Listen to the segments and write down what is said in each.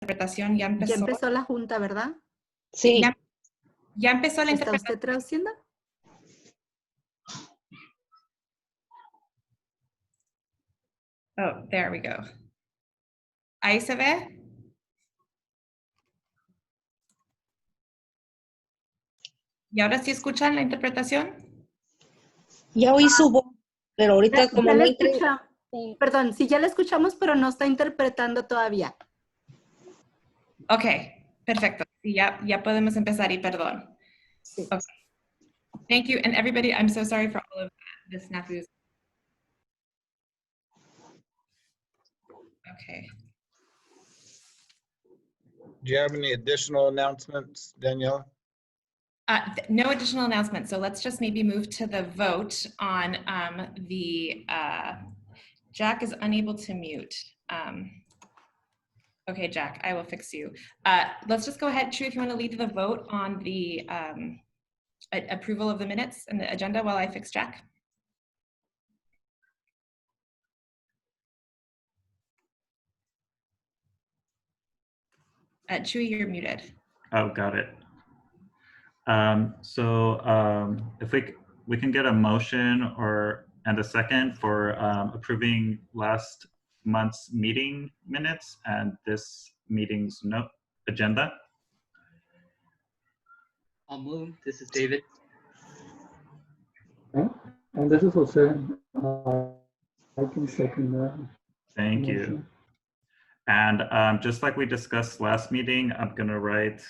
interpretación ya empezó. Ya empezó la junta, ¿verdad? Sí. Ya empezó la ¿Está interpretación. usted traduciendo? Oh, there we go. Ahí se ve. ¿Y ahora sí escuchan la interpretación? Ya oí su voz, pero ahorita Ya como la no escucha. Perdón, sí, ya la escuchamos, pero no está interpretando todavía. Ok, perfecto. Sí, ya podemos empezar y perdón. Sí. Okay. Thank you, and everybody, I'm so sorry for all of the snafus. Okay. Do you have any additional announcements, Daniela? No additional announcements, so let's just maybe move to the vote on Jack is unable to mute. Okay, Jack, I will fix you. Let's just go ahead, Chu, if you want to lead the vote on the approval of the minutes and the agenda while I fix Jack. Chewy, you're muted. Oh, got it. If we can get a motion and a second for approving last month's meeting minutes and this meeting's agenda. I'll move. This is David. And this is Jose. I can second that. Thank you. And just like we discussed last meeting, I'm going to write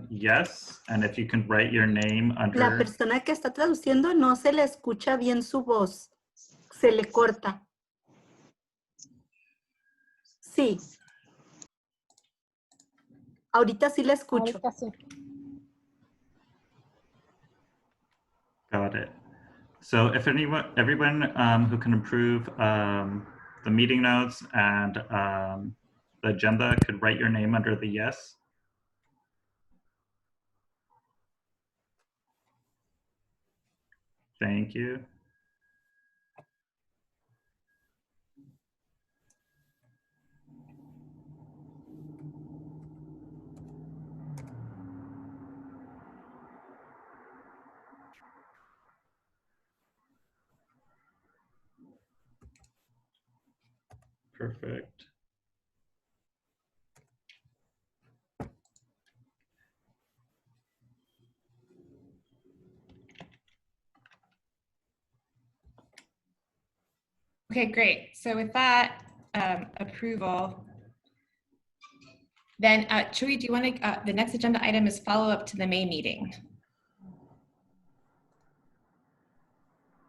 yes. And if you can write your name under. La persona que está traduciendo no se le escucha bien su voz. Se le corta. Sí. Ahorita sí la escucho. Ahorita sí. Got it. So if everyone who can approve the meeting notes and the agenda could write your name under the yes. Thank you. Perfect. Okay, great. So with that approval, then Chewy, do you want to, the next agenda item is follow up to the May meeting.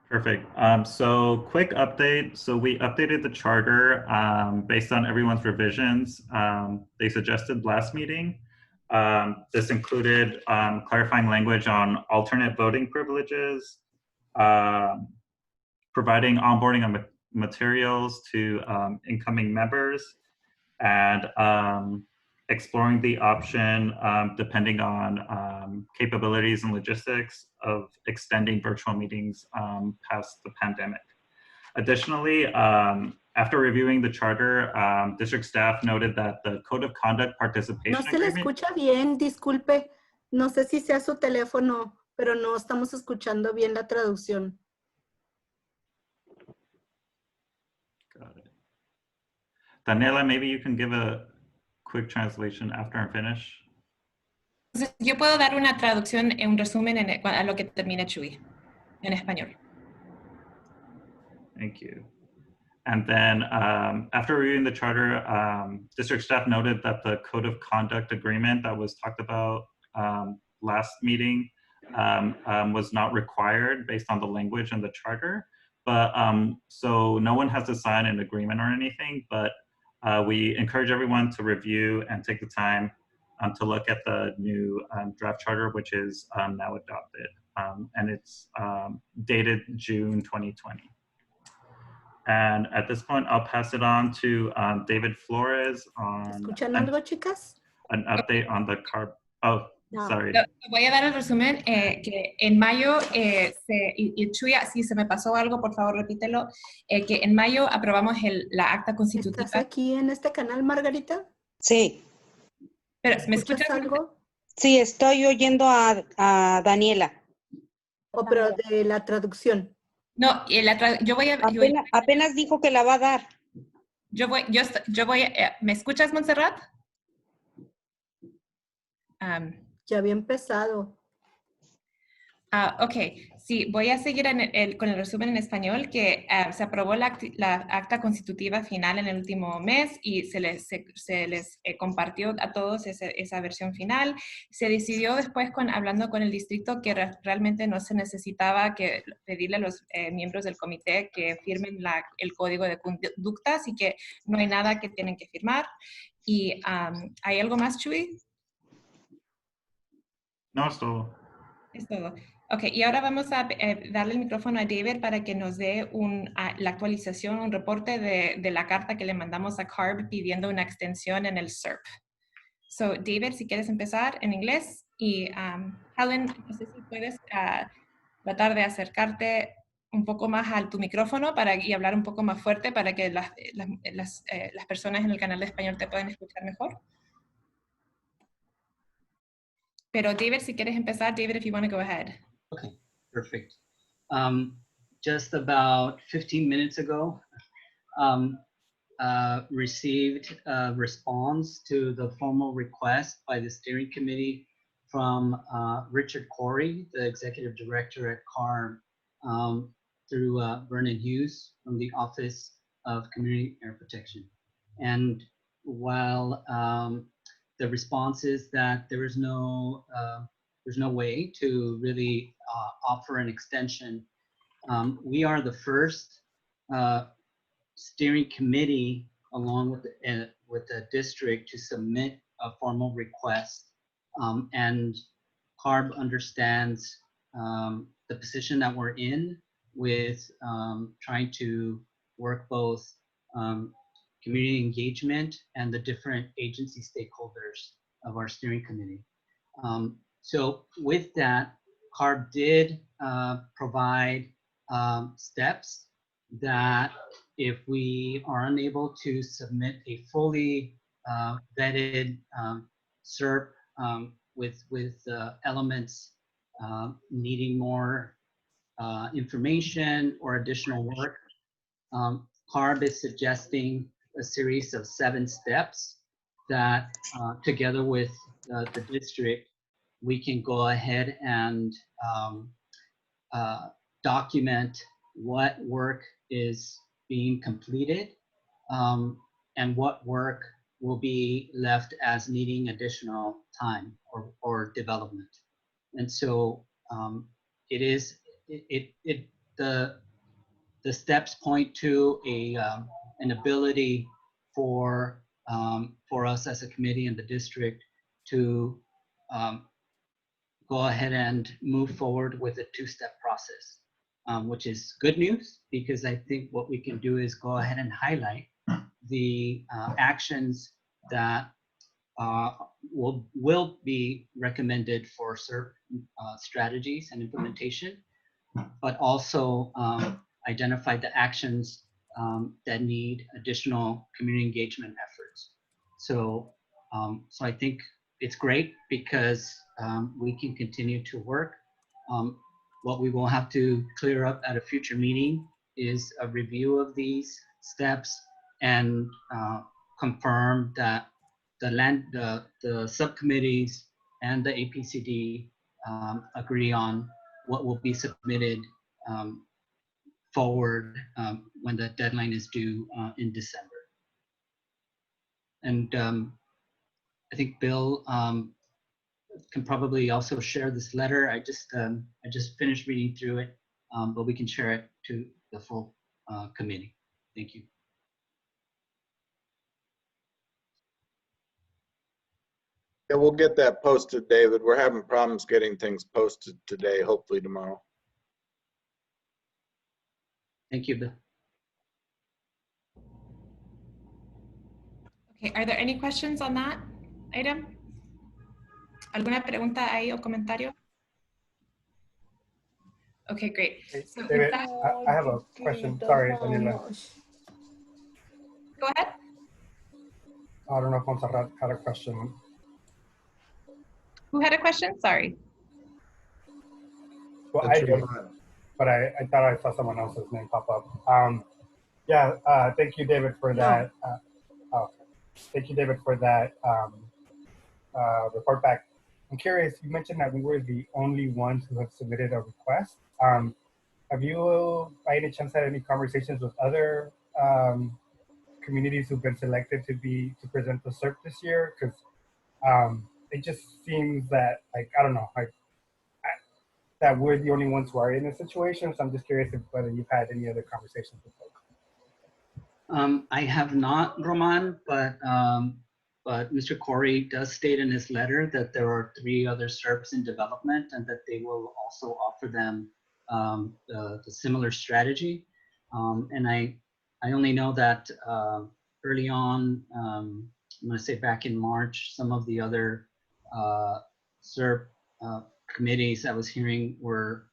Perfect. So quick update. So we updated the charter based on everyone's revisions. They suggested last meeting. This included clarifying language on alternate voting privileges, providing onboarding materials to incoming members, and exploring the option, depending on capabilities and logistics, of extending virtual meetings past the pandemic. Additionally, after reviewing the charter, district staff noted that the Code of Conduct Participation No se le escucha bien, disculpe. No sé si sea su teléfono, pero no estamos escuchando bien la traducción. Got it. Daniela, maybe you can give a quick translation after I finish. Entonces, yo puedo dar una traducción, un resumen a lo que termine Chewy, en español. Thank you. And then after reviewing the charter, district staff noted that the Code of Conduct agreement that was talked about last meeting was not required based on the language in the charter. But so no one has to sign an agreement or anything, but we encourage everyone to review and take the time to look at the new draft charter, which is now adopted. And it's dated June 2020. And at this point, I'll pass it on to David Flores on ¿Escuchan algo, chicas? an update on the Oh, No. sorry. Voy a dar el resumen que en mayo, y Chuy, si se me pasó algo, por favor repítelo, que en mayo aprobamos la acta constitutiva. ¿Estás aquí en este canal, Margarita? Sí. Pero, ¿me ¿Escuchas escuchas? algo? Sí, estoy oyendo a Daniela. O pero de la traducción. No, yo voy a... Apenas dijo que la va a dar. ¿Me escuchas, Montserrat? Ya había empezado. Ok, sí, voy a seguir con el resumen en español, que se aprobó la acta constitutiva final en el último mes y se les compartió a todos esa versión final. Se decidió después, hablando con el distrito, que realmente no se necesitaba pedirle a los miembros del comité que firmen el código de conductas y que no hay nada que tienen que firmar. ¿Y hay algo más, Chuy? No, es todo. Es todo. Ok, y ahora vamos a darle el micrófono a David para que nos dé la actualización, un reporte de la carta que le mandamos a CARB pidiendo una extensión en el SERP. So, David, si quieres empezar en inglés. Y Helen, no sé si puedes tratar de acercarte un poco más a tu micrófono y hablar un poco más fuerte para que las personas en el canal de español te puedan escuchar mejor. Pero David, si quieres empezar, David, if you want to go ahead. Okay, perfect. Just about 15 minutes ago, received a response to the formal request by the steering committee from Richard Corey, the executive director at CARB, through Vernon Hughes from the Office of Community Air Protection. And while the response is that there's no way to really offer an extension, we are the first steering committee, along with the district, to submit a formal request, and CARB understands the position that we're in with trying to work both community engagement and the different agency stakeholders of our steering committee. So with that, CARB did provide steps that, if we are unable to submit a fully vetted SERP with elements needing more information or additional work, CARB is suggesting a series of 7 steps that, together with the district, we can go ahead and document what work is being completed, and what work will be left as needing additional time or development. And so the steps point to an ability for us as a committee and the district to go ahead and move forward with a 2-step process, which is good news, because I think what we can do is go ahead and highlight the actions that will be recommended for certain strategies and implementation, but also identify the actions that need additional community engagement efforts. So I think it's great, because we can continue to work. What we will have to clear up at a future meeting is a review of these steps and confirm that the subcommittees and the APCD agree on what will be submitted forward when the deadline is due in December. And I think Bill can probably also share this letter. I just finished reading through it, but we can share it to the full committee. Thank you. Yeah, we'll get that posted, David. We're having problems getting things posted today, hopefully tomorrow. Thank you, Bill. Okay, are there any questions on that item? ¿Alguna pregunta ahí o comentario? Okay, great. So, David, I have a question. Sorry, Daniela. go ahead. I don't know if Montserrat had a question. Who had a question? Sorry. Well, That's I your did, line. but I thought I saw someone else's name pop up. Yeah, thank you, David, for that. Thank you, David, for that report back. I'm curious, you mentioned that we were the only ones who have submitted a request. Have you, by any chance, had any conversations with other communities who've been selected to present the SERP this year? Because it just seems that, like, I don't know, like that we're the only ones who are in this situation. So I'm just curious whether you've had any other conversations with folks. I have not, Roman, but Mr. Corey does state in his letter that there are 3 other SERPs in development and that they will also offer them the similar strategy. And I only know that early on, I'm going to say back in March, some of the other SERP committees I was hearing were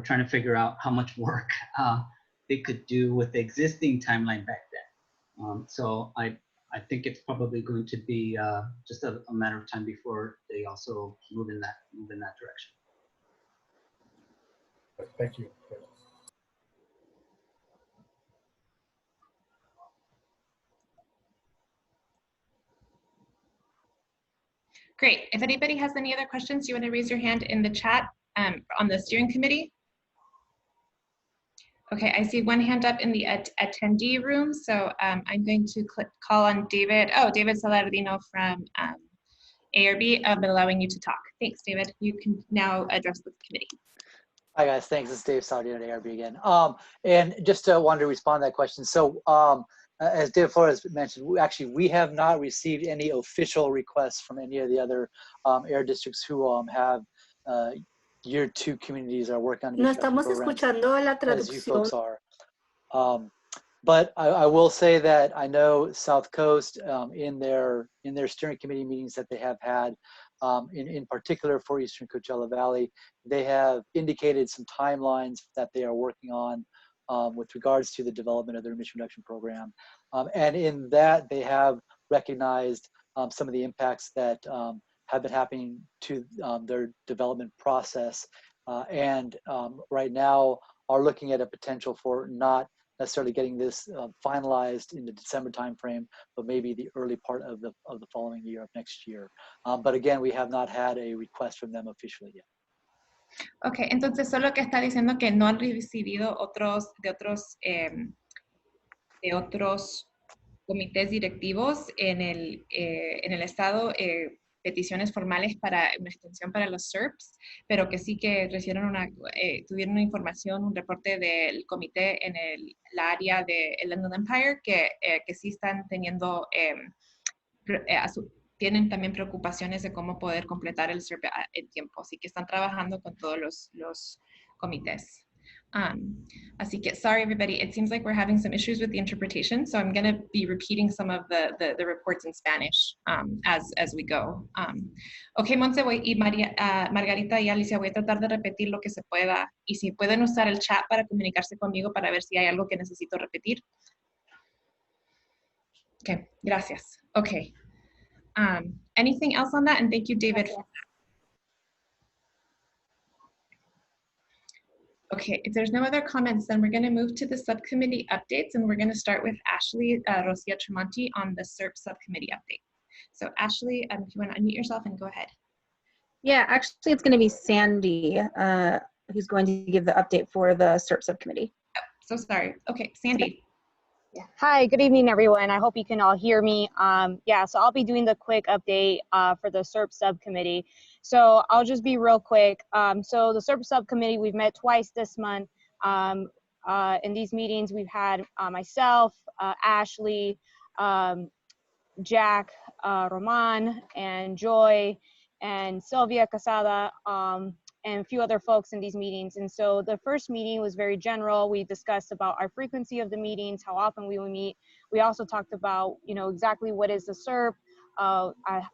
trying to figure out how much work they could do with the existing timeline back then. So I think it's probably going to be just a matter of time before they also move in that direction. Thank you. Great. If anybody has any other questions, you want to raise your hand in the chat on the steering committee? Okay, I see one hand up in the attendee room, so I'm going to call on David. Oh, David Saladino from ARB. I've been allowing you to talk. Thanks, David. You can now address the committee. Hi guys, thanks. It's Dave Saladino at ARB again. And just wanted to respond to that question. So as David Flores mentioned, we have not received any official requests from any of the other air districts who have year 2 communities are working on No estamos escuchando la as you folks traducción. are. But I will say that I know South Coast in their steering committee meetings that they have had, in particular for Eastern Coachella Valley, they have indicated some timelines that they are working on with regards to the development of their emission reduction program. And in that, they have recognized some of the impacts that have been happening to their development process. And right now are looking at a potential for not necessarily getting this finalized in the December timeframe, but maybe the early part of the following year, of next year. But again, we have not had a request from them officially yet. Okay, entonces solo que está diciendo que no han recibido de otros comités directivos en el estado peticiones formales para una extensión para los SERPs, pero que sí que recibieron tuvieron una información, un reporte del comité en la área de Inland Empire que sí están teniendo, tienen también preocupaciones de cómo poder completar el SERP en tiempo, así que están trabajando con todos los comités. Así que, sorry everybody, it seems like we're having some issues with the interpretation, so I'm going to be repeating some of the reports in Spanish as we go. Okay, Montse y Margarita y Alicia, voy a tratar de repetir lo que se pueda, y si pueden usar el chat para comunicarse conmigo para ver si hay algo que necesito repetir. Okay, gracias. Okay. Anything else on that? And thank you, David. Okay. Okay, if there's no other comments, then we're going to move to the subcommittee updates, and we're going to start with Ashley Rosia Tremonti on the SERP subcommittee update. So Ashley, if you want to unmute yourself and go ahead. Yeah, actually it's going to be Sandy who's going to give the update for the SERP subcommittee. Oh, so sorry. Okay, Sandy. Yeah. Hi, good evening, everyone. I hope you can all hear me. Yeah, so I'll be doing the quick update for the SERP subcommittee. So I'll just be real quick. So the SERP subcommittee, we've met twice this month. In these meetings, we've had myself, Ashley, Jack, Roman, and Joy, and Sylvia Casada, and a few other folks in these meetings. And so the first meeting was very general. We discussed about our frequency of the meetings, how often we will meet. We also talked about, you know, exactly what is the SERP,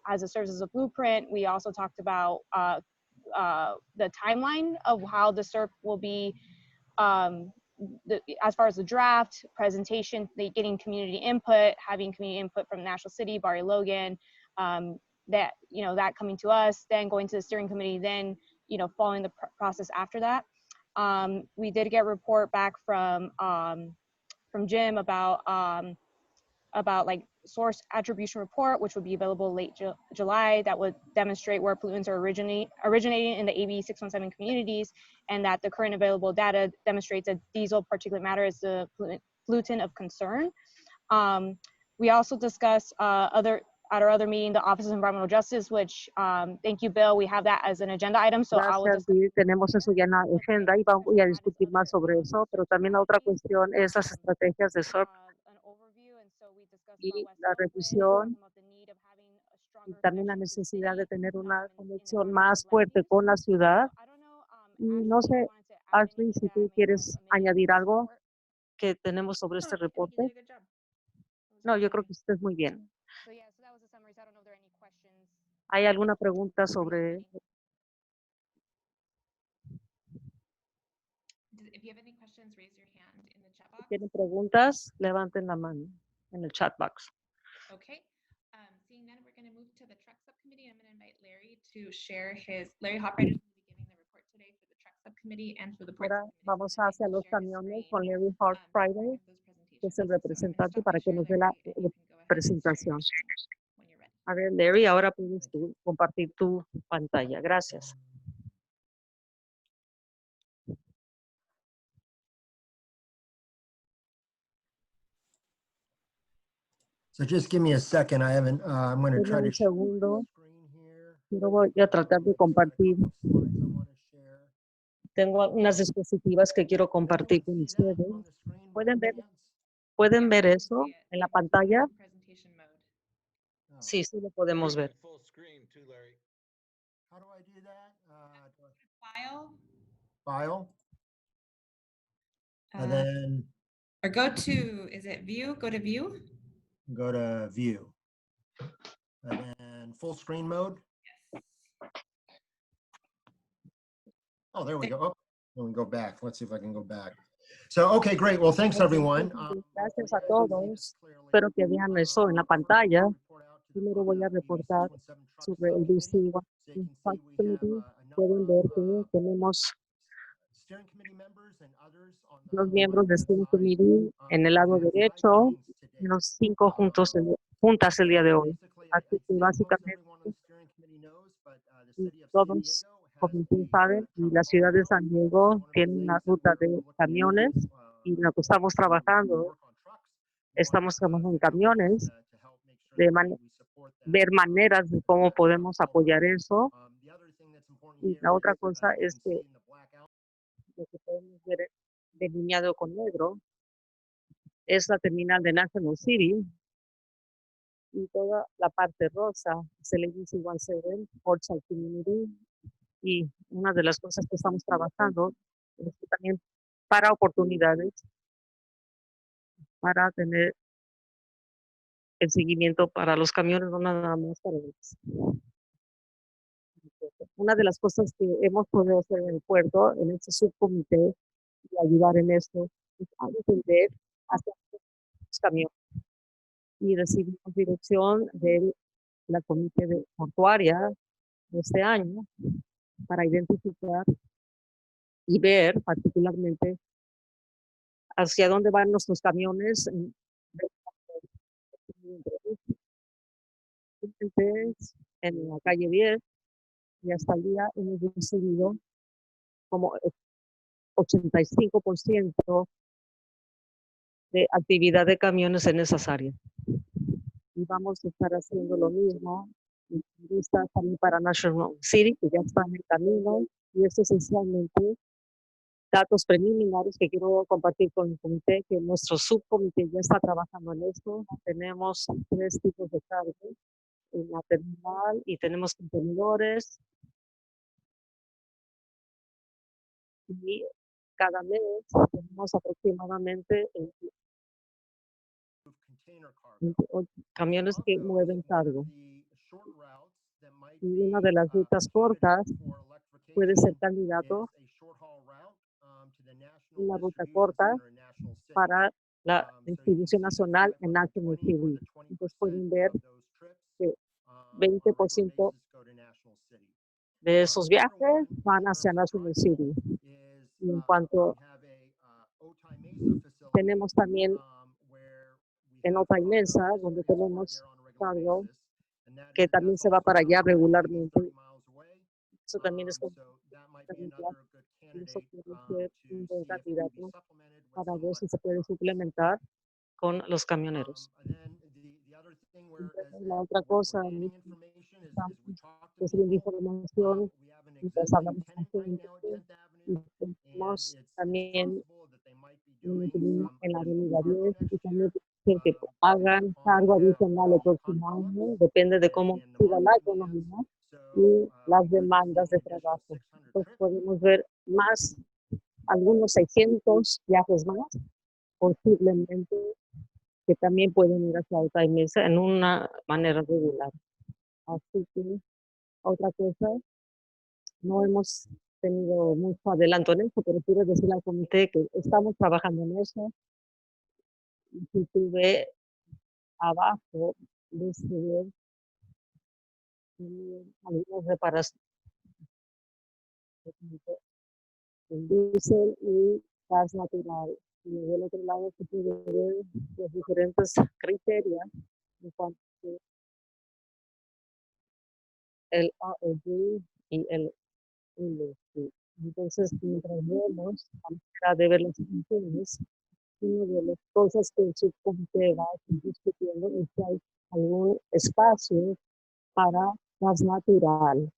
as it serves as a blueprint. We also talked about the timeline of how the SERP will be, as far as the draft, presentation, getting community input, having community input from National City, Barry Logan, that, you know, that coming to us, then going to the steering committee, then, you know, following the process after that. We did get a report back from Jim about like source attribution report, which would be available late July, that would demonstrate where pollutants are originating in the AB617 communities, and that the current available data demonstrates that diesel particulate matter is the pollutant of concern. We also discussed at our other meeting, the Office of Environmental Justice, which, thank you, Bill, we have that as an agenda item, so I will Gracias, sí, tenemos eso ya en la agenda y voy a discutir más sobre eso, pero también la otra cuestión es las estrategias de SERP y la revisión y también la necesidad de tener una conexión más fuerte con la ciudad. Y no sé, Ashley, si tú quieres añadir algo que tenemos sobre este reporte. No, yo creo que estés muy bien. ¿Hay alguna pregunta sobre? If you have any questions, raise your hand in the chat box. ¿Tienen preguntas? Levanten la mano en el chat box. Okay. Seeing none, we're going to move to the truck subcommittee. I'm going to invite Larry to share his, Larry Hopwriter is going to be giving the report today for the truck subcommittee and for the port Ahora subcommittee. vamos hacia los camiones con Larry Hopwriter, que es el representante, para que nos dé la presentación. A ver, Larry, ahora puedes tú compartir tu pantalla. Gracias. So just give me a second. I haven't, I'm going to try to. Un segundo. Yo voy a tratar de compartir. Tengo unas dispositivas que quiero compartir con ustedes. ¿Pueden ver eso en la pantalla? Sí, sí lo podemos ver. How do I do that? File. File. And then Or go to, is it view? Go to view. go to view. And then full screen mode. Oh, there we go. Oh, let me go back. Let's see if I can go back. So, okay, great. Well, thanks everyone. Gracias a todos. Espero que vean eso en la pantalla. Primero voy a reportar sobre el DC. Pueden ver que tenemos los miembros de Steering Committee en el lado derecho, los 5 juntas el día de hoy. Así que básicamente todos, como ustedes saben, y la ciudad de San Diego tiene una ruta de camiones y en lo que estamos trabajando en camiones, ver maneras de cómo podemos apoyar eso. Y la otra cosa es que lo que podemos ver delineado con negro es la terminal de National City y toda la parte rosa es el AB617, Hotspot Community. Y una de las cosas que estamos trabajando es que también para oportunidades, para tener el seguimiento para los camiones, no nada más para ellos. Una de las cosas que hemos podido hacer en el puerto, en este subcomité, y ayudar en esto, es a entender hacia los camiones. Y recibimos dirección de la comité de portuaria de este año para identificar y ver particularmente hacia dónde van nuestros camiones. En la calle 10 y hasta el día hemos recibido como 85% de actividad de camiones en esas áreas. Y vamos a estar haciendo lo mismo en lista también para National City, que ya está en el camino, y es esencialmente datos preliminares que quiero compartir con el comité, que nuestro subcomité ya está trabajando en esto. Tenemos 3 tipos de carga en la terminal y tenemos contenedores. Y cada mes tenemos aproximadamente camiones que mueven cargo. Y una de las rutas cortas puede ser candidato una ruta corta para la distribución nacional en National TV. Entonces pueden ver que 20% de esos viajes van hacia National City. Y en cuanto tenemos también en Otay Mesa, donde tenemos cargo que también se va para allá regularmente. Eso también es eso puede ser un buen candidato para ver si se puede suplementar con los camioneros. Entonces, la otra cosa, recibiendo información, mientras hablamos con gente, y tenemos también en la avenida 10 y también que pagan cargo adicional el próximo año, depende de cómo siga la economía y las demandas de trabajo. Entonces podemos ver más, algunos 600 viajes más, posiblemente, que también pueden ir hacia Otay Mesa en una manera regular. Así que, otra cosa, no hemos tenido mucho adelanto en eso, pero quiero decirle al comité que estamos trabajando en eso. Si tú ves abajo, ves que ver algunas reparaciones en diésel y gas natural. Y del otro lado se puede ver los diferentes criterios en cuanto a el AOG y el LC. Entonces, mientras vemos, a de ver las funciones, una de las cosas que el subcomité va a estar discutiendo es que hay algún espacio para gas natural.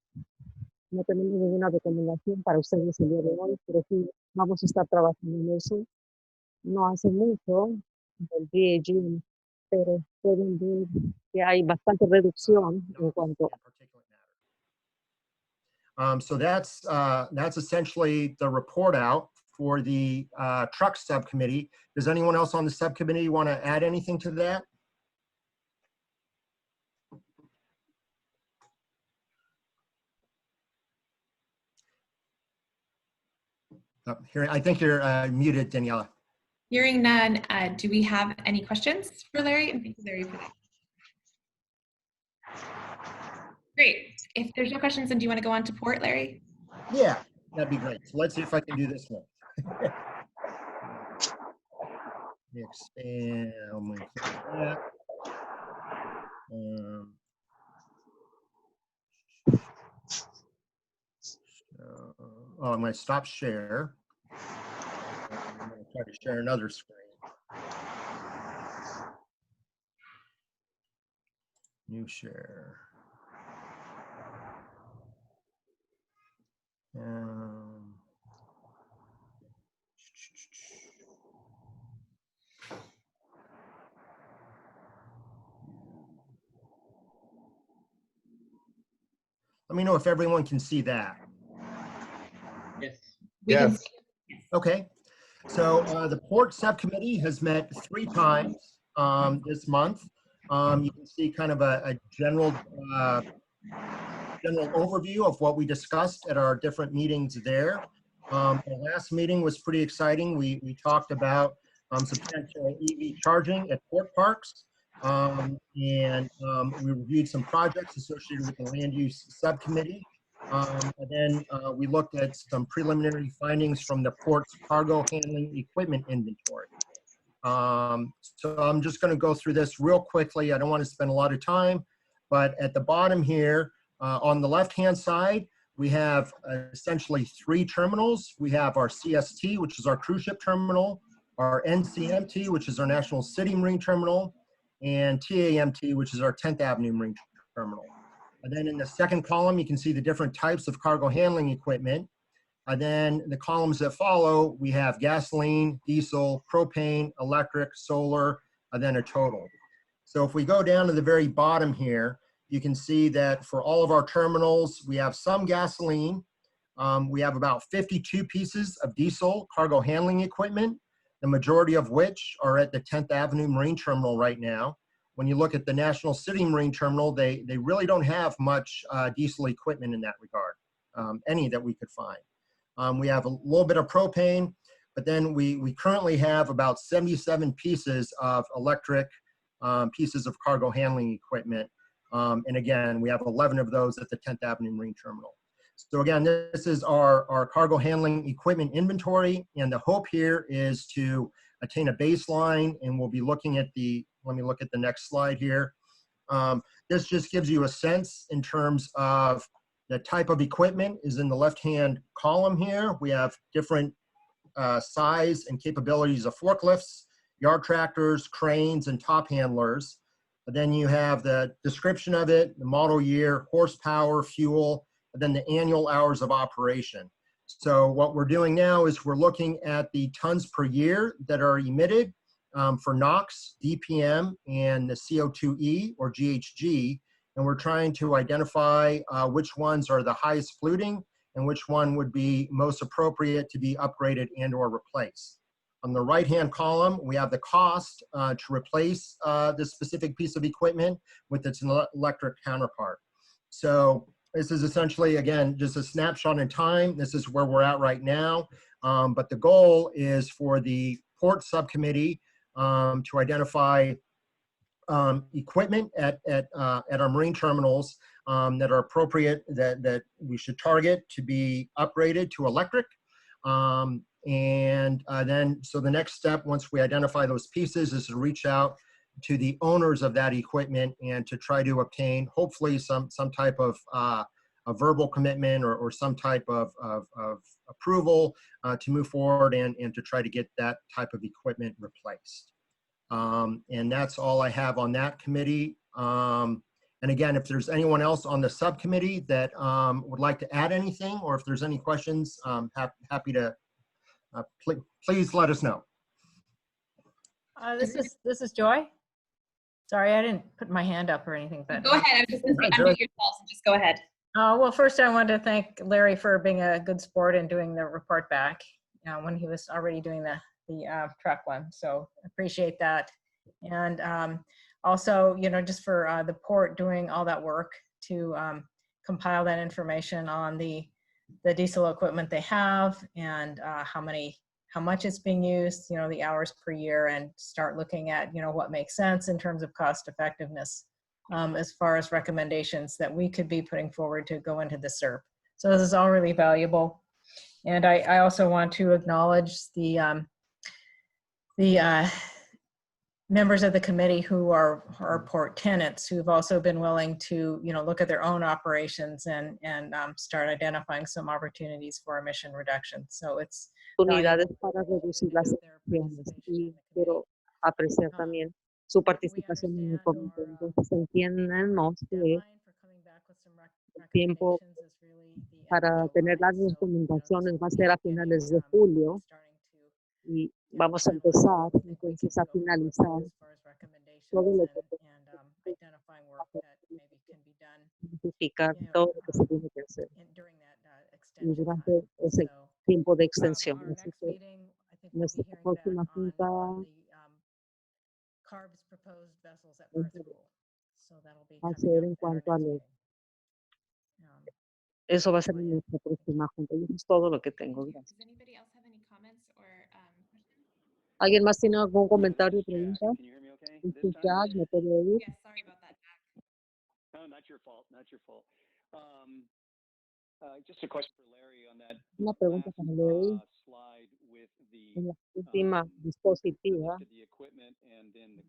No tenemos ninguna recomendación para ustedes el día de hoy, pero sí vamos a estar trabajando en eso. No hace mucho del DAG, pero pueden ver que hay bastante reducción en cuanto a So that's essentially the report out for the truck subcommittee. Does anyone else on the subcommittee want to add anything to that? Here, I think you're muted, Daniela. Hearing none, do we have any questions for Larry? And thank you, Larry, for that. Great. If there's no questions, then do you want to go on to port, Larry? Yeah, that'd be great. So let's see if I can do this one. Expand. I'm going to click that. I'm going to stop share. I'm going to try to share another screen. New share. Let me know if everyone can see that. Yes. Yes. Okay. So the port subcommittee has met 3 times this month. You can see kind of a general overview of what we discussed at our different meetings there. The last meeting was pretty exciting. We talked about some potential EV charging at port parks. We reviewed some projects associated with the land use subcommittee. And then we looked at some preliminary findings from the port's cargo handling equipment inventory. So I'm just going to go through this real quickly. I don't want to spend a lot of time, but at the bottom here, on the left-hand side, we have essentially 3 terminals. We have our CST, which is our cruise ship terminal, our NCMT, which is our National City Marine Terminal, and TAMT, which is our 10th Avenue Marine Terminal. And then in the second column, you can see the different types of cargo handling equipment. And then the columns that follow, we have gasoline, diesel, propane, electric, solar, and then a total. So if we go down to the very bottom here, you can see that for all of our terminals, we have some gasoline. We have about 52 pieces of diesel cargo handling equipment, the majority of which are at the 10th Avenue Marine Terminal right now. When you look at the National City Marine Terminal, they really don't have much diesel equipment in that regard, any that we could find. We have a little bit of propane, but then we currently have about 77 pieces of electric pieces of cargo handling equipment And again, we have 11 of those at the 10th Avenue Marine Terminal. So again, this is our cargo handling equipment inventory. And the hope here is to attain a baseline, and we'll be looking at let me look at the next slide here. This just gives you a sense in terms of the type of equipment is in the left-hand column here. We have different size and capabilities of forklifts, yard tractors, cranes, and top handlers. But then you have the description of it, the model year, horsepower, fuel, and then the annual hours of operation. So what we're doing now is we're looking at the tons per year that are emitted for NOx, DPM, and the CO2e or GHG. And we're trying to identify which ones are the highest polluting and which one would be most appropriate to be upgraded and or replaced. On the right-hand column, we have the cost to replace this specific piece of equipment with its electric counterpart. So this is essentially, again, just a snapshot in time. This is where we're at right now. But the goal is for the port subcommittee to identify equipment at our marine terminals that are appropriate, that we should target to be upgraded to electric. Then, so the next step, once we identify those pieces, is to reach out to the owners of that equipment and to try to obtain, hopefully, some type of a verbal commitment or some type of approval to move forward and to try to get that type of equipment replaced. And that's all I have on that committee. And again, if there's anyone else on the subcommittee that would like to add anything, or if there's any questions, happy to, please let us know. This is Joy. Sorry, I didn't put my hand up or anything, but go ahead. I'm just going to say unmute yourself, so just go ahead. Well, first I wanted to thank Larry for being a good sport and doing the report back when he was already doing the truck one. So appreciate that. And also, just for the port doing all that work to compile that information on the diesel equipment they have and how much it's being used, the hours per year, and start looking at, what makes sense in terms of cost effectiveness as far as recommendations that we could be putting forward to go into the SERP. So this is all really valuable. And I also want to acknowledge the members of the committee who are port tenants who've also been willing to, look at their own operations and start identifying some opportunities for emission reduction. So it's oportunidades para reducir las emisiones, y quiero apreciar también su participación en el comité. Entonces entendemos que el tiempo para tener las recomendaciones va a ser a finales de julio y vamos a empezar entonces a finalizar todo lo que identificar todo lo que se tiene que hacer y durante ese tiempo de extensión. Así que nuestra próxima junta va a ser en cuanto a lo. Eso va a ser en nuestra próxima junta. Y eso es todo lo que tengo. Gracias. ¿Alguien más tiene algún comentario o pregunta? Jack, ¿me puede oír? No, not your fault, not your fault. Just a question for Larry on that. Una pregunta para Larry. En la última dispositiva,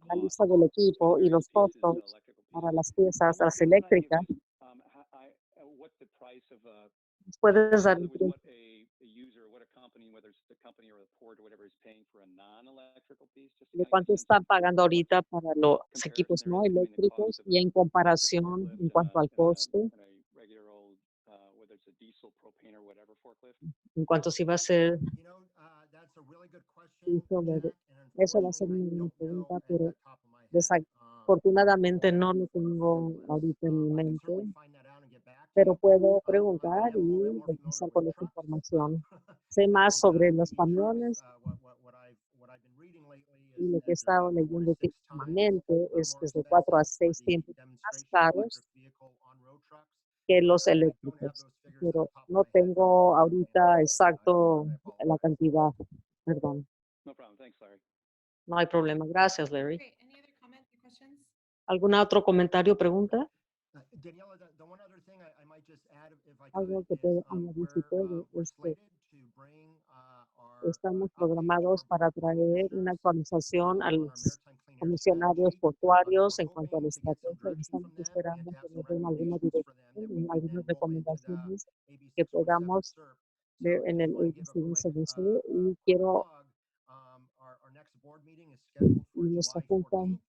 la lista del equipo y los costos para las piezas, las eléctricas. ¿Puedes dar de cuánto están pagando ahorita para los equipos no eléctricos y en comparación en cuanto al costo? En cuanto si va a ser, eso va a ser una pregunta, pero desafortunadamente no lo tengo ahorita en mi mente, pero puedo preguntar y empezar con esta información. Sé más sobre los camiones y lo que he estado leyendo últimamente es desde 4 a 6 tiempos más caros que los eléctricos, pero no tengo ahorita exacto la cantidad, perdón. No hay problema. Gracias, Larry. ¿Algún otro comentario o pregunta? Daniela, the one other thing I might just add, if I Algo could, que is puedo añadir si puedo we're es que slated to bring estamos programados para traer una actualización a on our los maritime clean air comisionarios strategy. portuarios en We're cuanto a la hoping to get some estrategia. direction Estamos from them esperando and to que have nos some den alguna recommendations for them dirección that we y can then algunas roll into the recomendaciones que AB617 podamos SERP. ver So en just el want to give a quick ABC y quick quiero, plug. Our next board meeting is scheduled y for nuestra July junta 14th.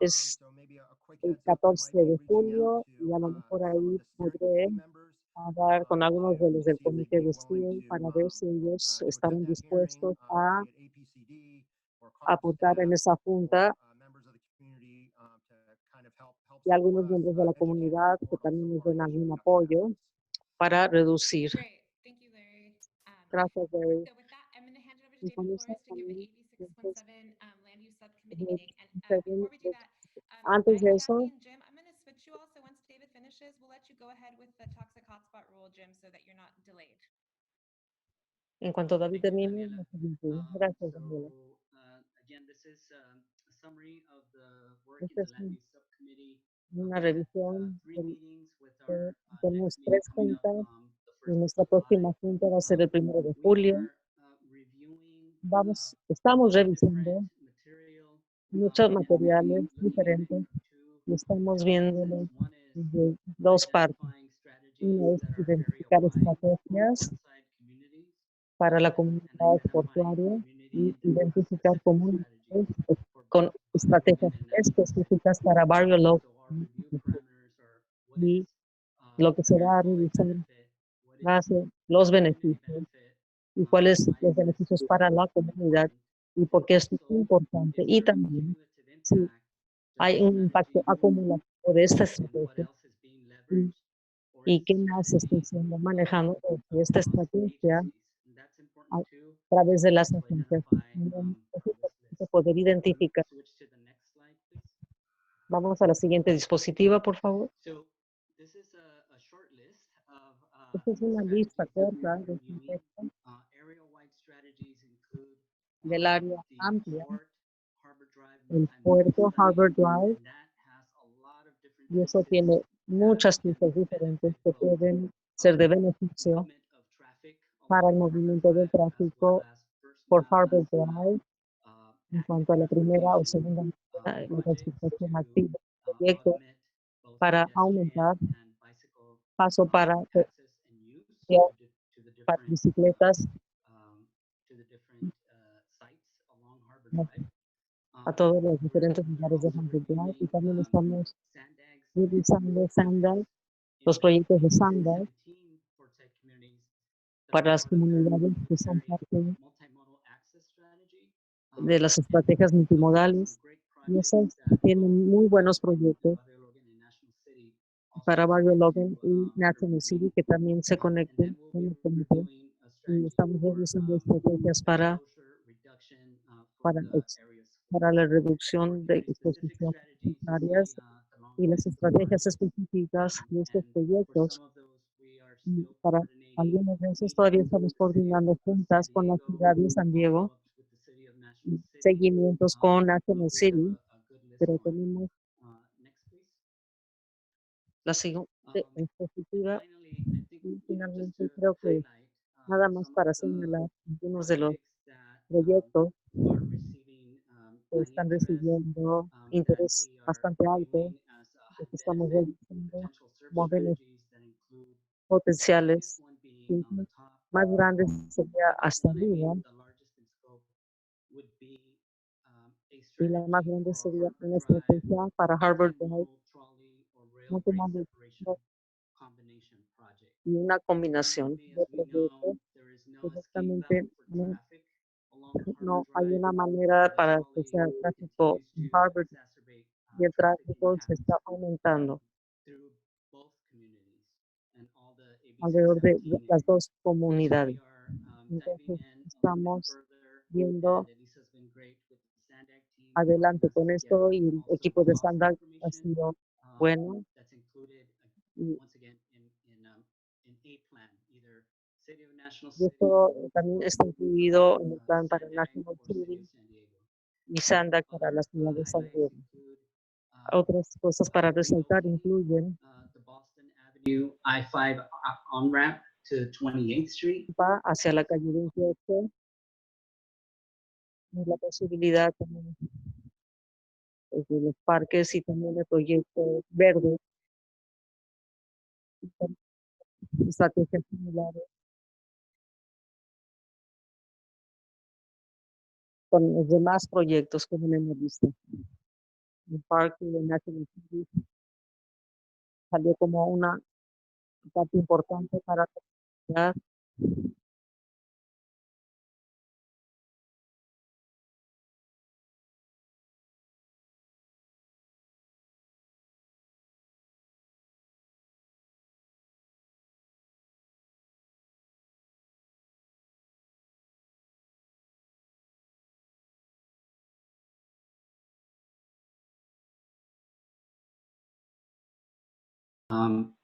es So maybe a quick el heads up, we might 14 be de reaching out julio y a lo to mejor some of ahí the steering podré committee members hablar con algunos de los to del see if they'd comité be de willing steering to para ver si ellos attend estarán that hearing, dispuestos a be it APCD or CARB aportar en staff esa junta or members of the community to kind of help y support algunos us, miembros de la educate the comunidad que board también also nos for our den emission algún reduction apoyo efforts. para reducir. Great. Thank you, Larry. Gracias, Barry. So with that, I'm going to hand it over to Y con David eso Flores to give the también, entonces, AB617 Land Use Subcommittee meeting. And before we do that, antes de eso, Kathy and Jim, I'm going to switch you all. So once David finishes, we'll let you go ahead with the toxic hotspot rule, Jim, so that you're not delayed. en cuanto David Thank you, termine, Daniela. nos seguimos. Gracias, Daniela. Again, this is a summary of the work in Esta the es Land Use Subcommittee. una We had revisión. 3 meetings with De- our tenemos next meeting 3 coming up juntas the y 1st nuestra of July. próxima junta va a ser el 1 de We julio. are reviewing Estamos different revisando material muchos and materiales looking at it diferentes two y estamos different viéndolo lenses. One is de 2 partes. identifying strategies Una es that are identificar area-wide for estrategias portside communities para la and comunidad identifying portuaria y identificar community-specific comunidades strategies for con both Barrio estrategias Logan and National City. específicas para Barrio Logan So our review parameters are what y is lo que se fair va a quality revisar benefit, what va a is ser los community beneficios benefit, y cuáles why los is this beneficios para la comunidad important, y por qué es also importante. is Y there a también cumulative si impact to hay the un impacto strategy acumulativo de esta and what estrategia else is being y, leveraged or y is qué the más está strategy siendo manejado de esta across estrategia agencies. And that's a important too través de las to agencias. identify También es for this importante list. poder identificar. Switch to the next slide, please. Vamos a la siguiente dispositiva, por favor. So this is a short list of Esta es una lista strategies that we corta are de reviewing. estrategias Area-wide strategies include del área the amplia, port, Harbor Drive el multimodal puerto study, Harbor Drive, and that has a lot of different y eso pieces tiene muchas can pistas diferentes benefit que both pueden ser de beneficio movement of traffic para along el Harbor movimiento de Drive as well tráfico as first por mile, Harbor last mile Drive en cuanto a la primera o segunda milla, la clasificación activa del proyecto augment both para pedestrian aumentar and bicycle paso para, access and use to the para different bicicletas sites along Harbor Drive. a todos los diferentes lugares de Harbor Drive y también estamos revisando Sandal, los proyectos de Sandal Portside communities that para are las part of their comunidades que son preliminary parte multimodal access strategy. de las estrategias multimodales y esas tienen muy buenos proyectos para Barrio Logan y National City que también se conecten con el comité y estamos revisando estrategias para la reducción de exposición a áreas y las estrategias específicas de estos proyectos. Y para algunas veces todavía estamos coordinando juntas con la ciudad de San Diego y seguimientos con National City, pero tenemos la siguiente diapositiva y finalmente creo que nada más para señalar algunos de los proyectos que están recibiendo interés bastante alto, que estamos revisando como potenciales. Más grandes sería hasta arriba y la más grande sería una estrategia para Harbor Drive, multimodal y una combinación de proyectos. Directamente no hay una manera para que sea tráfico en Harbor y el tráfico se está aumentando alrededor de las dos comunidades. Entonces estamos viendo adelante con esto y el equipo de Sandal ha sido bueno. Y esto también está incluido en el plan para National City y Sandal para la ciudad de San Diego. Otras cosas para resaltar incluyen new I-5 on-ramp to 28th Street. Va hacia la calle 28. Y la posibilidad también de los parques y también el proyecto verde. Estrategias similares con los demás proyectos que tenemos visto. El parque de National City salió como una parte importante para la comunidad.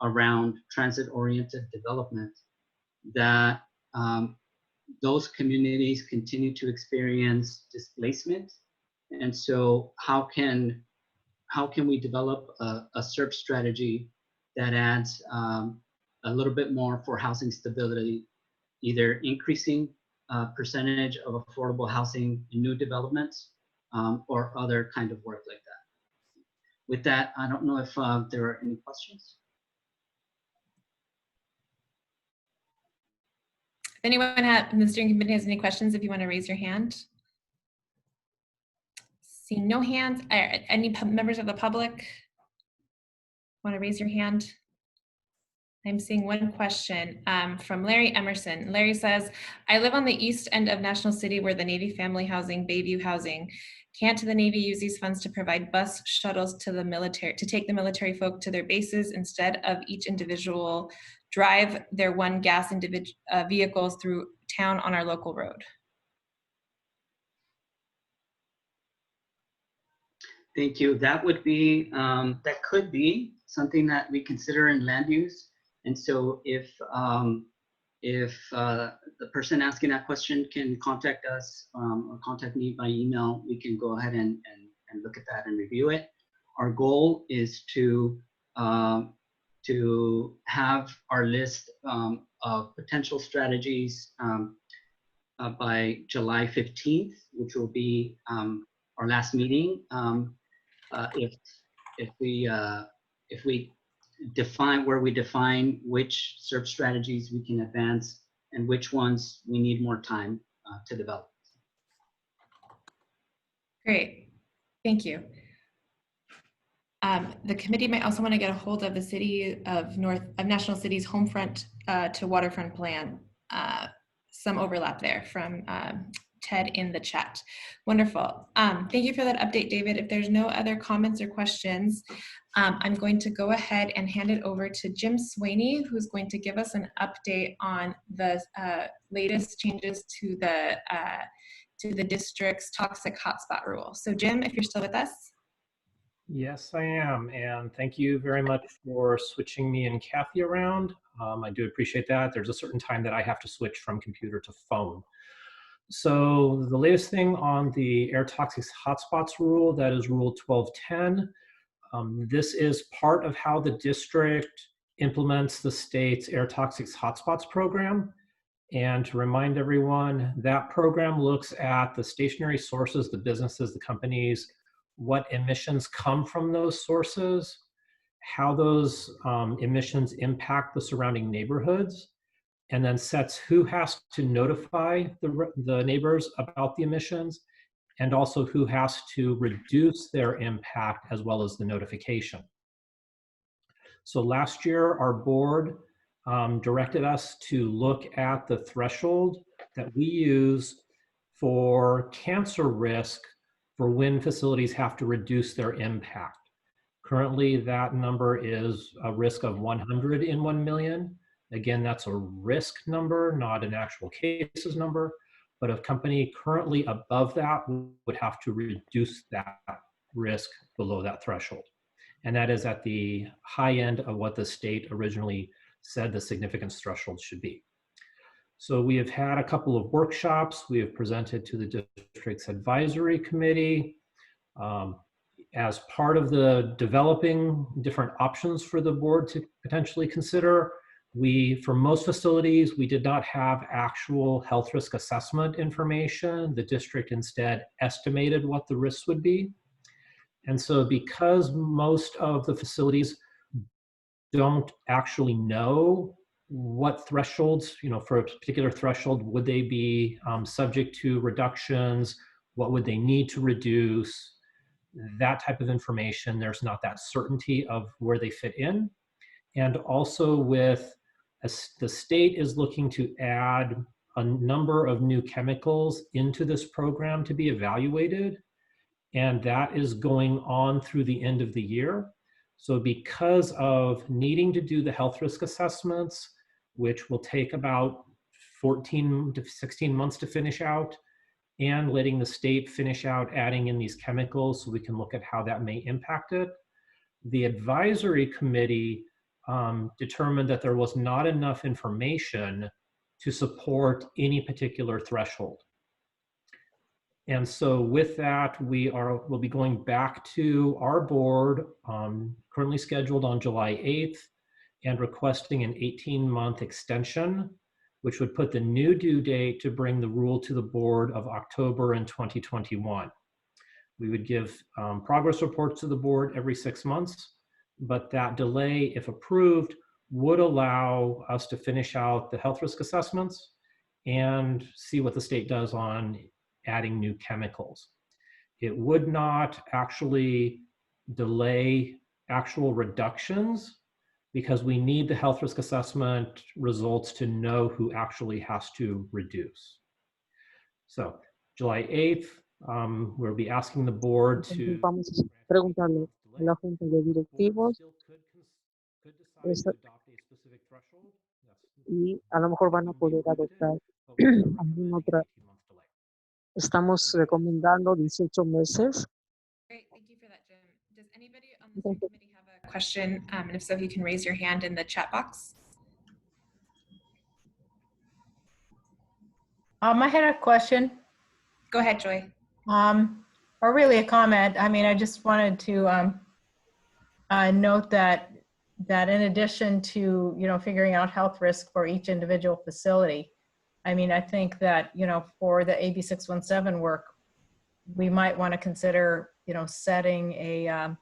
Around transit-oriented development, that those communities continue to experience displacement. And so how can we develop a SERP strategy that adds a little bit more for housing stability, either increasing percentage of affordable housing in new developments or other kind of work like that. With that, I don't know if there are any questions. If anyone in the steering committee has any questions, if you want to raise your hand. See no hands. Any members of the public want to raise your hand? I'm seeing one question from Larry Emerson. Larry says, I live on the east end of National City where the Navy family housing, Bayview housing. Can't the Navy use these funds to provide bus shuttles to the military, to take the military folk to their bases instead of each individual drive their one gas vehicles through town on our local road? Thank you. That would be, that could be something that we consider in land use. And so if the person asking that question can contact us or contact me by email, we can go ahead and look at that and review it. Our goal is to have our list of potential strategies by July 15th, which will be our last meeting. If we define where we define which SERP strategies we can advance and which ones we need more time to develop. Great, thank you. The committee might also want to get a hold of the city of National City's Homefront to Waterfront plan. Some overlap there from Ted in the chat. Wonderful. Thank you for that update, David. If there's no other comments or questions, I'm going to go ahead and hand it over to Jim Swaney, who's going to give us an update on the latest changes to the district's toxic hotspot rule. So Jim, if you're still with us. Yes, I am. And thank you very much for switching me and Kathy around. I do appreciate that. There's a certain time that I have to switch from computer to phone. So the latest thing on the air toxics hotspots rule, that is Rule 1210. This is part of how the district implements the state's air toxics hotspots program. And to remind everyone, that program looks at the stationary sources, the businesses, the companies, what emissions come from those sources, how those emissions impact the surrounding neighborhoods, and then sets who has to notify the neighbors about the emissions, and also who has to reduce their impact as well as the notification. So last year, our board directed us to look at the threshold that we use for cancer risk for when facilities have to reduce their impact. Currently, that number is a risk of 100 in 1 million. Again, that's a risk number, not an actual cases number, but a company currently above that would have to reduce that risk below that threshold. And that is at the high end of what the state originally said the significance threshold should be. So we have had a couple of workshops. We have presented to the district's advisory committee. as part of the developing different options for the board to potentially consider, for most facilities, we did not have actual health risk assessment information. The district instead estimated what the risks would be. And so because most of the facilities don't actually know what thresholds, for a particular threshold, would they be subject to reductions? What would they need to reduce? That type of information, there's not that certainty of where they fit in. And also the state is looking to add a number of new chemicals into this program to be evaluated. And that is going on through the end of the year. So because of needing to do the health risk assessments, which will take about 14 to 16 months to finish out, and letting the state finish out adding in these chemicals so we can look at how that may impact it, the advisory committee determined that there was not enough information to support any particular threshold. And so with that, we'll be going back to our board, currently scheduled on July 8th, and requesting an 18-month extension, which would put the new due date to bring the rule to the board of October in 2021. We would give progress reports to the board every 6 months, but that delay, if approved, would allow us to finish out the health risk assessments and see what the state does on adding new chemicals. It would not actually delay actual reductions because we need the health risk assessment results to know who actually has to reduce. So July 8th, we'll be asking the board to... Vamos a preguntarle a la Junta de Directivos y a lo mejor van a poder adoptar alguna otra. Estamos recomendando 18 meses. Great, thank you for that, Jim. Does anybody on the steering committee have a question? And if so, you can raise your hand in the chat box. I had a question. Go ahead, Joy. Or really a comment. I mean, I just wanted to note that in addition to, figuring out health risk for each individual facility, I mean, I think that, for the AB617 work, we might want to consider, setting a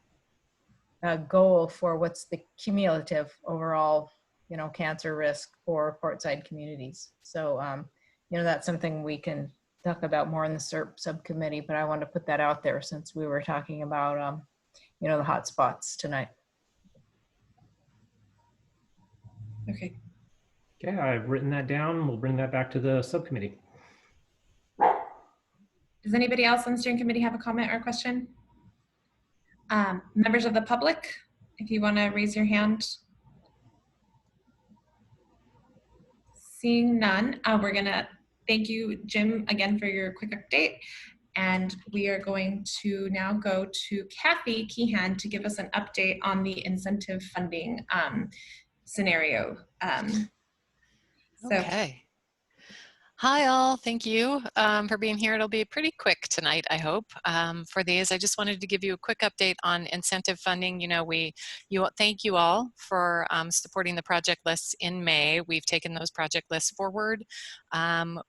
goal for what's the cumulative overall, cancer risk for portside communities. So, that's something we can talk about more in the SERP subcommittee, but I wanted to put that out there since we were talking about, the hotspots tonight. Okay. Okay, I've written that down. We'll bring that back to the subcommittee. Does anybody else on the steering committee have a comment or a question? Members of the public, if you want to raise your hand. Seeing none, we're going to thank you, Jim, again for your quick update. And we are going to now go to Kathy Keehan to give us an update on the incentive funding scenario. Okay. Hi all, thank you for being here. It'll be pretty quick tonight, I hope. For these, I just wanted to give you a quick update on incentive funding. Thank you all for supporting the project lists in May. We've taken those project lists forward.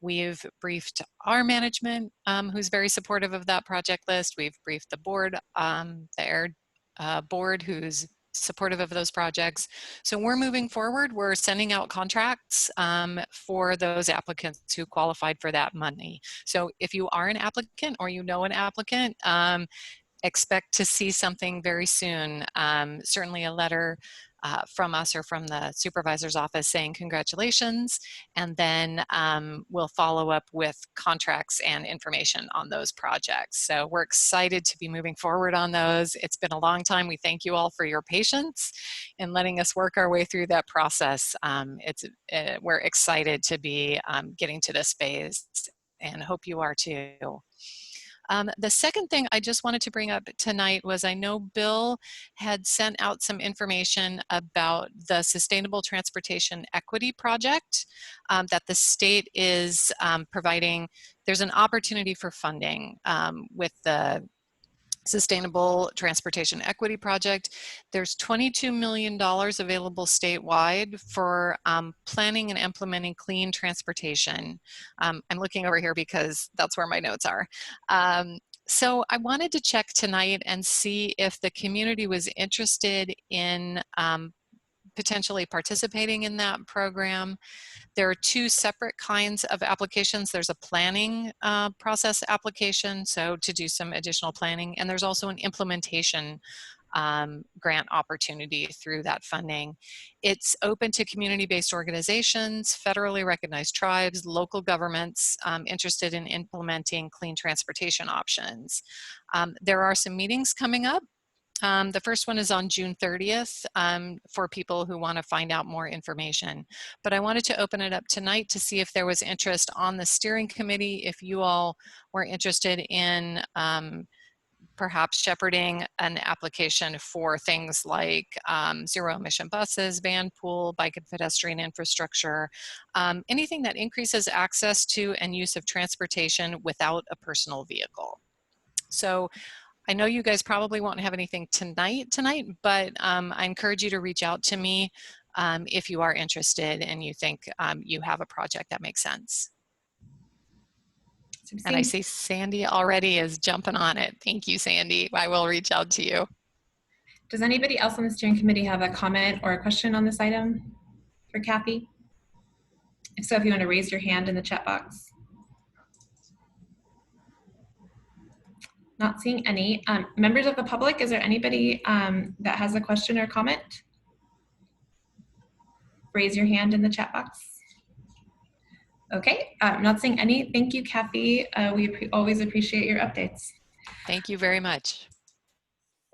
We've briefed our management, who's very supportive of that project list. We've briefed the board, the AIR board, who's supportive of those projects. So we're moving forward. We're sending out contracts for those applicants who qualified for that money. So if you are an applicant or you know an applicant, expect to see something very soon. Certainly a letter from us or from the supervisor's office saying congratulations, and then we'll follow up with contracts and information on those projects. So we're excited to be moving forward on those. It's been a long time. We thank you all for your patience in letting us work our way through that process. We're excited to be getting to this phase and hope you are too. The second thing I just wanted to bring up tonight was I know Bill had sent out some information about the Sustainable Transportation Equity Project that the state is providing. There's an opportunity for funding with the Sustainable Transportation Equity Project. There's $22 million available statewide for planning and implementing clean transportation. I'm looking over here because that's where my notes are. So I wanted to check tonight and see if the community was interested in potentially participating in that program. There are two separate kinds of applications. There's a planning process application, so to do some additional planning, and there's also an implementation grant opportunity through that funding. It's open to community-based organizations, federally recognized tribes, local governments interested in implementing clean transportation options. There are some meetings coming up. The first one is on June 30th for people who want to find out more information. But I wanted to open it up tonight to see if there was interest on the steering committee, if you all were interested in perhaps shepherding an application for things like zero emission buses, van pool, bike and pedestrian infrastructure, anything that increases access to and use of transportation without a personal vehicle. So I know you guys probably won't have anything tonight, but I encourage you to reach out to me if you are interested and you think you have a project that makes sense. And I see Sandy already is jumping on it. Thank you, Sandy. I will reach out to you. Does anybody else on the steering committee have a comment or a question on this item for Kathy? If so, if you want to raise your hand in the chat box. Not seeing any. Members of the public, is there anybody that has a question or comment? Raise your hand in the chat box. Okay, not seeing any. Thank you, Kathy. We always appreciate your updates. Thank you very much.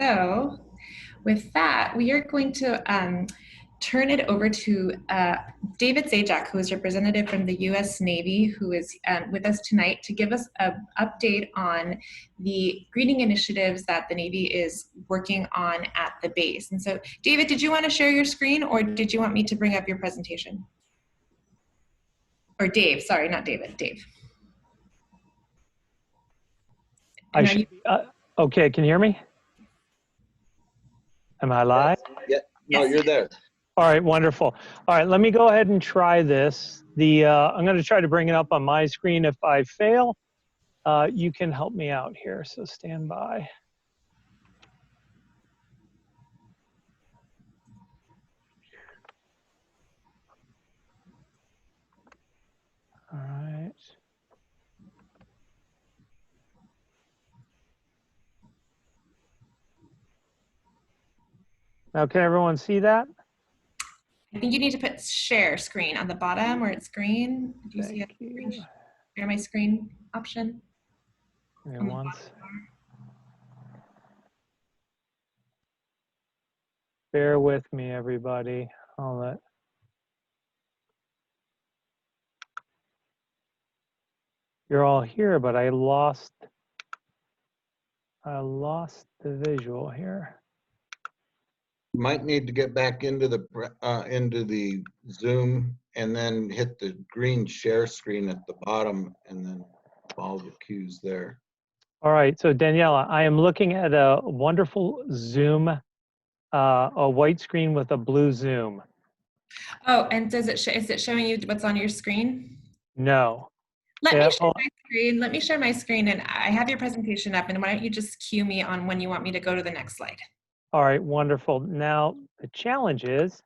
So with that, we are going to turn it over to David Zajac, who is representative from the U.S. Navy, who is with us tonight to give us an update on the greening initiatives that the Navy is working on at the base. And so, David, did you want to share your screen, or did you want me to bring up your presentation? Or Dave, sorry, not David, Dave. Okay, can you hear me? Am I live? Yeah, no, you're there. All right, wonderful. All right, let me go ahead and try this. I'm going to try to bring it up on my screen. If I fail, you can help me out here, so stand by. All right. Now, can everyone see that? I think you need to put share screen on the bottom where it's green. Do you see a share my screen option? Bear with me, everybody. You're all here, but I lost the visual here. You might need to get back into the Zoom and then hit the green share screen at the bottom and then follow the cues there. All right, so Daniela, I am looking at a wonderful Zoom, a white screen with a blue Zoom. Oh, and is it showing you what's on your screen? No. Let me share my screen. Let me share my screen, and I have your presentation up, and why don't you just cue me on when you want me to go to the next slide? All right, wonderful. Now, the challenge is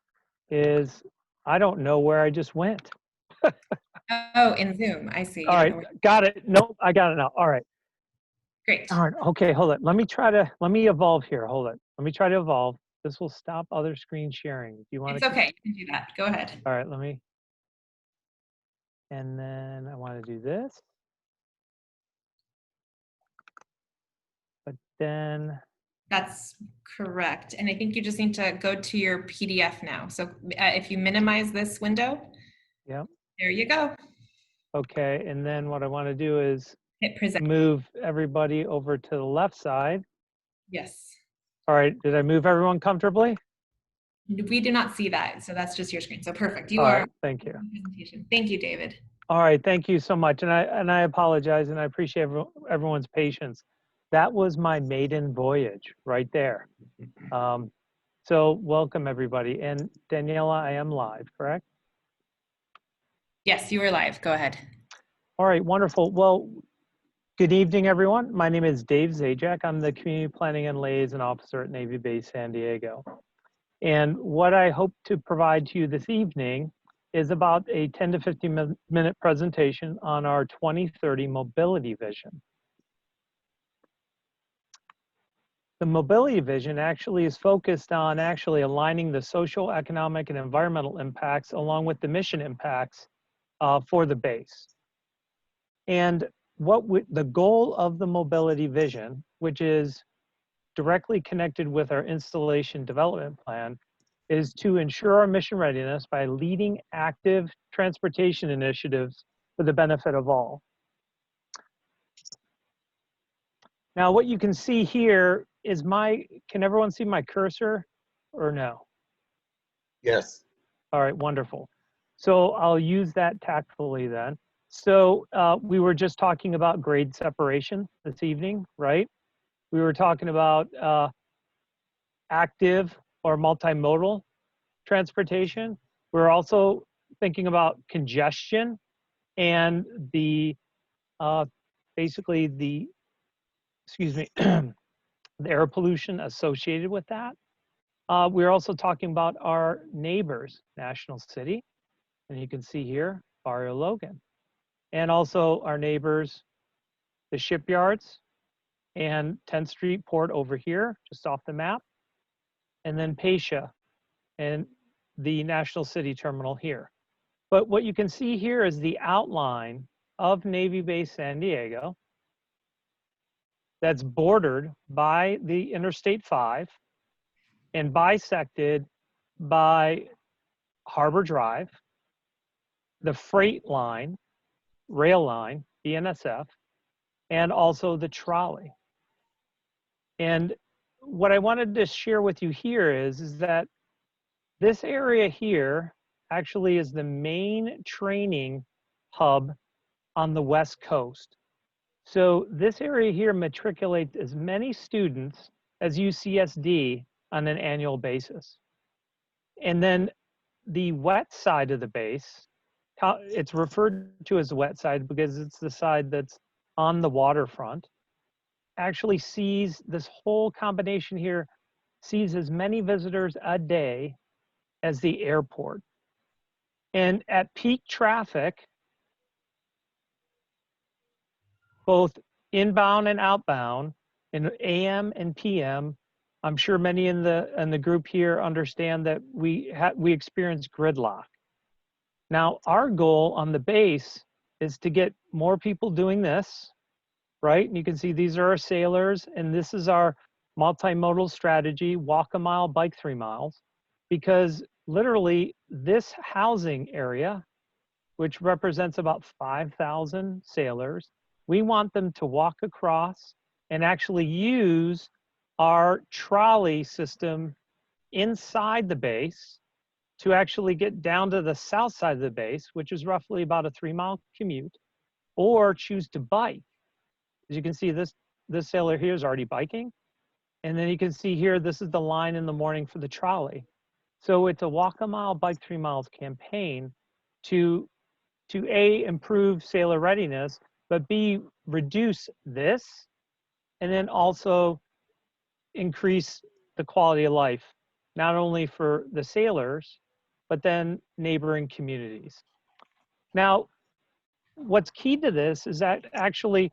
I don't know where I just went. Oh, in Zoom, I see. All right, got it. Nope, I got it now. All right. Great. All right, okay, hold it. Let me evolve here. Hold it. Let me try to evolve. This will stop other screen sharing. Do you want to? It's okay, you can do that. Go ahead. All right, and then I want to do this. But then. That's correct. And I think you just need to go to your PDF now. So if you minimize this window, yep. There you go. Okay, and then what I want to do is hit present. Move everybody over to the left side. Yes. All right, did I move everyone comfortably? We do not see that, so that's just your screen. So perfect. You All are. right, thank you. Presentation. Thank you, David. All right, thank you so much, and I apologize, and I appreciate everyone's patience. That was my maiden voyage right there. So welcome everybody. And Daniela, I am live, correct? Yes, you were live. Go ahead. All right, wonderful. Well, good evening, everyone. My name is Dave Zajac. I'm the Community Planning and Liaison Officer at Navy Base San Diego. And what I hope to provide to you this evening is about a 10 to 15 minute presentation on our 2030 mobility vision. The mobility vision actually is focused on actually aligning the social, economic, and environmental impacts along with the mission impacts for the base. And the goal of the mobility vision, which is directly connected with our installation development plan, is to ensure our mission readiness by leading active transportation initiatives for the benefit of all. Now, what you can see here is can everyone see my cursor or no? Yes. All right, wonderful. So I'll use that tactfully then. So we were just talking about grade separation this evening, right? We were talking about active or multimodal transportation. We're also thinking about congestion and basically the air pollution associated with that. We're also talking about our neighbors, National City, and you can see here, Barrio Logan, and also our neighbors, the shipyards, and 10th Street Port over here, just off the map, and then Pasha and the National City Terminal here. But what you can see here is the outline of Navy Base San Diego that's bordered by the Interstate 5 and bisected by Harbor Drive, the freight line, rail line, BNSF, and also the trolley. And what I wanted to share with you here is that this area here actually is the main training hub on the West Coast. So this area here matriculates as many students as UCSD on an annual basis. And then the wet side of the base, it's referred to as the wet side because it's the side that's on the waterfront, actually sees this whole combination here, sees as many visitors a day as the airport. And at peak traffic, both inbound and outbound, in AM and PM, I'm sure many in the group here understand that we experience gridlock. Now, our goal on the base is to get more people doing this, right? And you can see these are our sailors, and this is our multimodal strategy, walk a mile, bike 3 miles, because literally this housing area, which represents about 5,000 sailors, we want them to walk across and actually use our trolley system inside the base to actually get down to the south side of the base, which is roughly about a 3-mile commute, or choose to bike. As you can see, this sailor here is already biking. And then you can see here, this is the line in the morning for the trolley. So it's a walk a mile, bike 3 miles campaign to A, improve sailor readiness, but B, reduce this, and then also increase the quality of life, not only for the sailors, but then neighboring communities. Now, what's key to this is that actually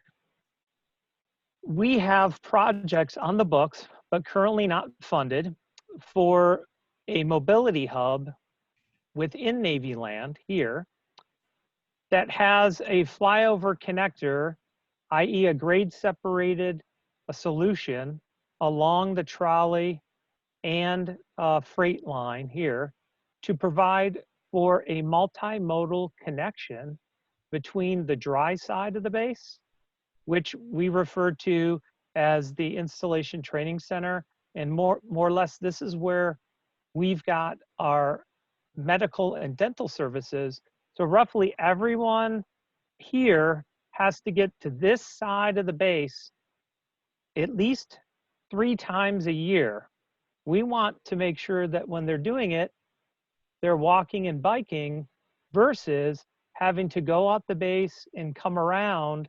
we have projects on the books, but currently not funded, for a mobility hub within Navy land here that has a flyover connector, i.e. a grade separated solution along the trolley and freight line here to provide for a multimodal connection between the dry side of the base, which we refer to as the Installation Training Center, and more or less this is where we've got our medical and dental services. So roughly everyone here has to get to this side of the base at least 3 times a year. We want to make sure that when they're doing it, they're walking and biking versus having to go out the base and come around,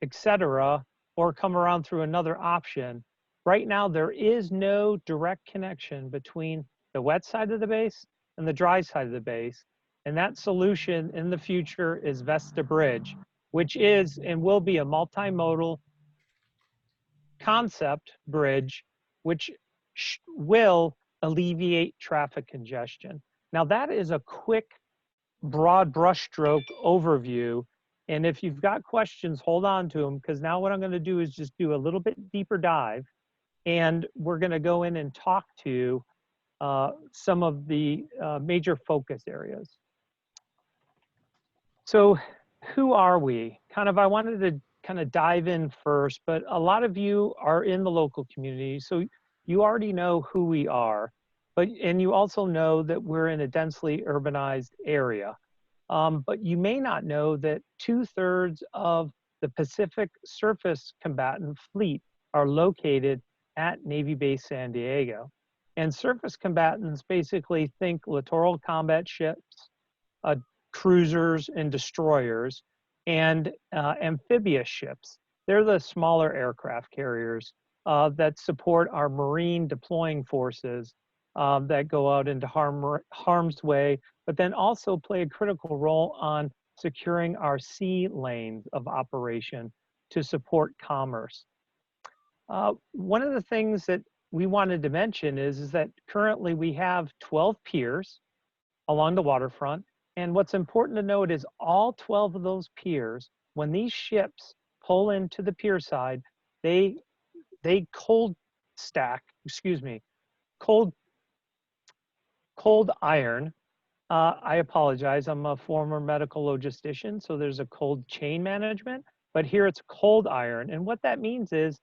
etc., or come around through another option. Right now, there is no direct connection between the wet side of the base and the dry side of the base. And that solution in the future is Vesta Bridge, which is and will be a multimodal concept bridge, which will alleviate traffic congestion. Now that is a quick, broad brushstroke overview. And if you've got questions, hold on to them, because now what I'm going to do is just do a little bit deeper dive. And we're going to go in and talk to some of the major focus areas. So who are we? I wanted to kind of dive in first, but a lot of you are in the local community, so you already know who we are, and you also know that we're in a densely urbanized area. But you may not know that 2/3 of the Pacific Surface Combatant Fleet are located at Navy Base San Diego. And surface combatants basically think littoral combat ships, cruisers and destroyers, and amphibious ships. They're the smaller aircraft carriers that support our marine deploying forces that go out into harm's way, but then also play a critical role on securing our sea lanes of operation to support commerce. One of the things that we wanted to mention is that currently we have 12 piers along the waterfront. And what's important to note is all 12 of those piers, when these ships pull into the pier side, they cold iron. I apologize, I'm a former medical logistician, so there's a cold chain management, but here it's cold iron. And what that means is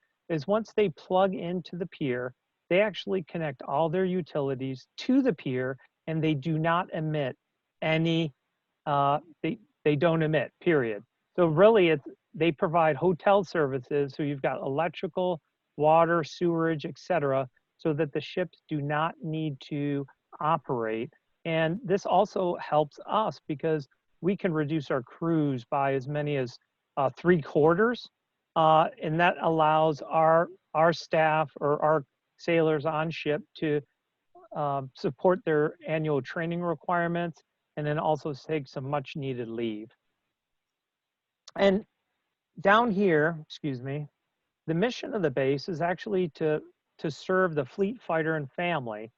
once they plug into the pier, they actually connect all their utilities to the pier, and they do not emit any, they don't emit, period. So really they provide hotel services, so you've got electrical, water, sewerage, etc., so that the ships do not need to operate. And this also helps us because we can reduce our crews by as many as 3/4, and that allows our staff or our sailors on ship to support their annual training requirements, and then also take some much needed leave. And down here, the mission of the base is actually to serve the fleet fighter and family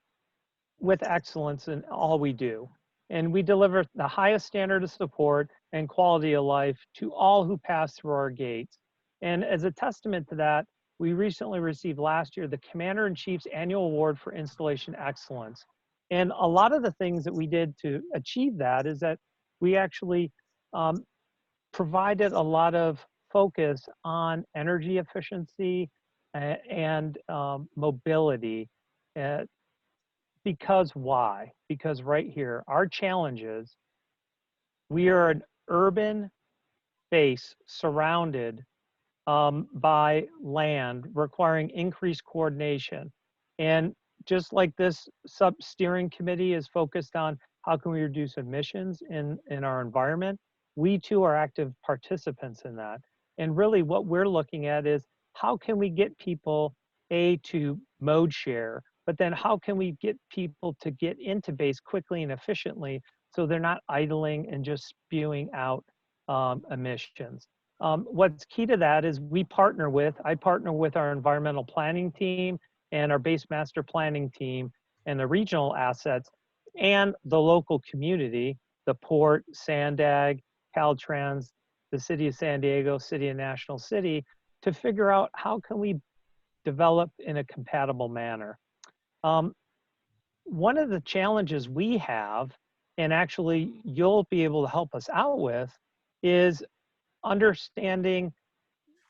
with excellence in all we do. And we deliver the highest standard of support and quality of life to all who pass through our gates. And as a testament to that, we recently received last year the Commander-in-Chief's Annual Award for Installation Excellence. And a lot of the things that we did to achieve that is that we actually provided a lot of focus on energy efficiency and mobility. Because why? Because right here, our challenge is we are an urban base surrounded by land requiring increased coordination. And just like this steering committee is focused on how can we reduce emissions in our environment, we too are active participants in that. And really what we're looking at is how can we get people to mode share, but then how can we get people to get into base quickly and efficiently so they're not idling and just spewing out emissions. What's key to that is I partner with our environmental planning team and our base master planning team and the regional assets and the local community, the port, Sandag, Caltrans, the city of San Diego, city of National City, to figure out how can we develop in a compatible manner. One of the challenges we have, and actually you'll be able to help us out with, is understanding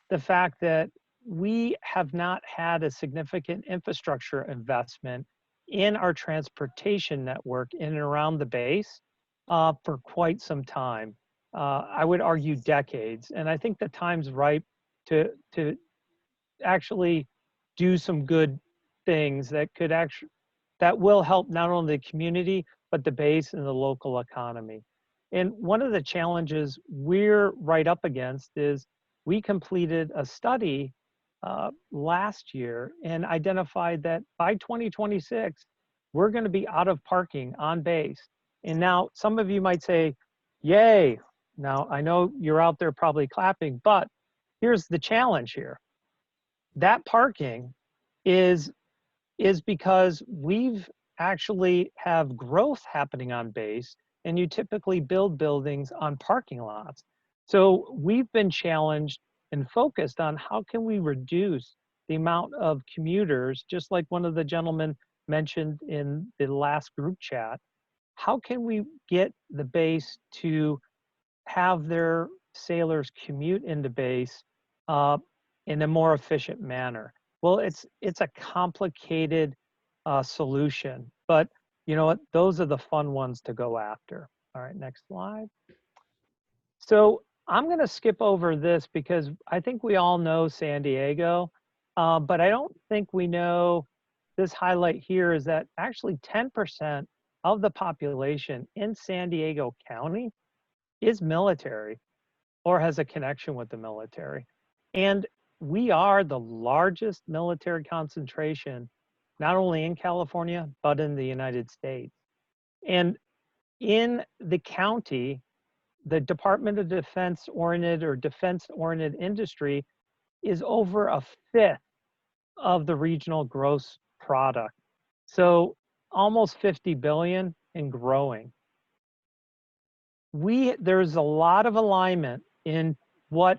the fact that we have not had a significant infrastructure investment in our transportation network in and around the base for quite some time. I would argue decades. And I think the time's ripe to actually do some good things that could actually, that will help not only the community, but the base and the local economy. And one of the challenges we're right up against is we completed a study last year and identified that by 2026, we're going to be out of parking on base. And now some of you might say, yay. Now I know you're out there probably clapping, but here's the challenge here. That parking is because we've actually have growth happening on base, and you typically build buildings on parking lots. So we've been challenged and focused on how can we reduce the amount of commuters, just like one of the gentlemen mentioned in the last group chat. How can we get the base to have their sailors commute into base in a more efficient manner? Well, it's a complicated solution, but you know what? Those are the fun ones to go after. All right, next slide. So I'm going to skip over this because I think we all know San Diego, but I don't think we know this highlight here is that actually 10% of the population in San Diego County is military or has a connection with the military. And we are the largest military concentration, not only in California, but in the United States. And in the county, the Department of Defense-oriented or defense-oriented industry is over a fifth of the regional gross product. So almost 50 billion and growing. There's a lot of alignment in what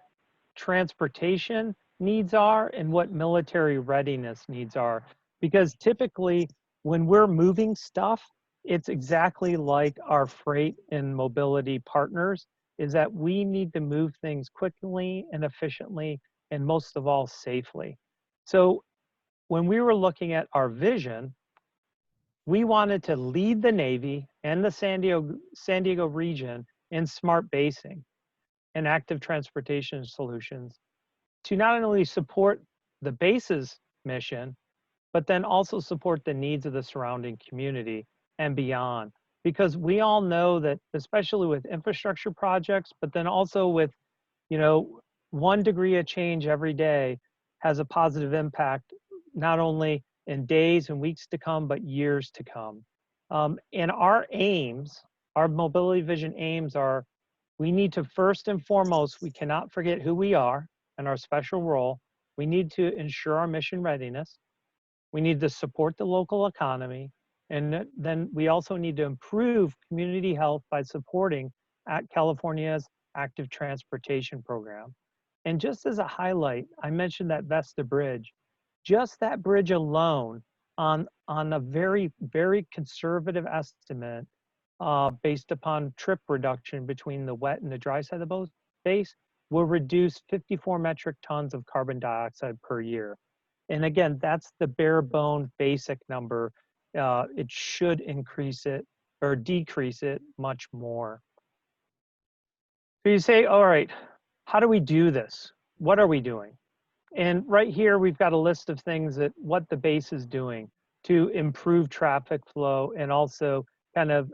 transportation needs are and what military readiness needs are. Because typically when we're moving stuff, it's exactly like our freight and mobility partners, is that we need to move things quickly and efficiently and most of all safely. So when we were looking at our vision, we wanted to lead the Navy and the San Diego region in smart basing and active transportation solutions to not only support the base's mission, but then also support the needs of the surrounding community and beyond. Because we all know that, especially with infrastructure projects, but then also with, 1 degree of change every day has a positive impact, not only in days and weeks to come, but years to come. And our aims, our mobility vision aims are, we need to first and foremost, we cannot forget who we are and our special role. We need to ensure our mission readiness. We need to support the local economy. And then we also need to improve community health by supporting California's active transportation program. And just as a highlight, I mentioned that Vesta Bridge. Just that bridge alone on a very, very conservative estimate based upon trip reduction between the wet and the dry side of the base will reduce 54 metric tons of carbon dioxide per year. And again, that's the bare bone basic number. It should increase it or decrease it much more. So you say, all right, how do we do this? What are we doing? And right here, we've got a list of things that what the base is doing to improve traffic flow and also kind of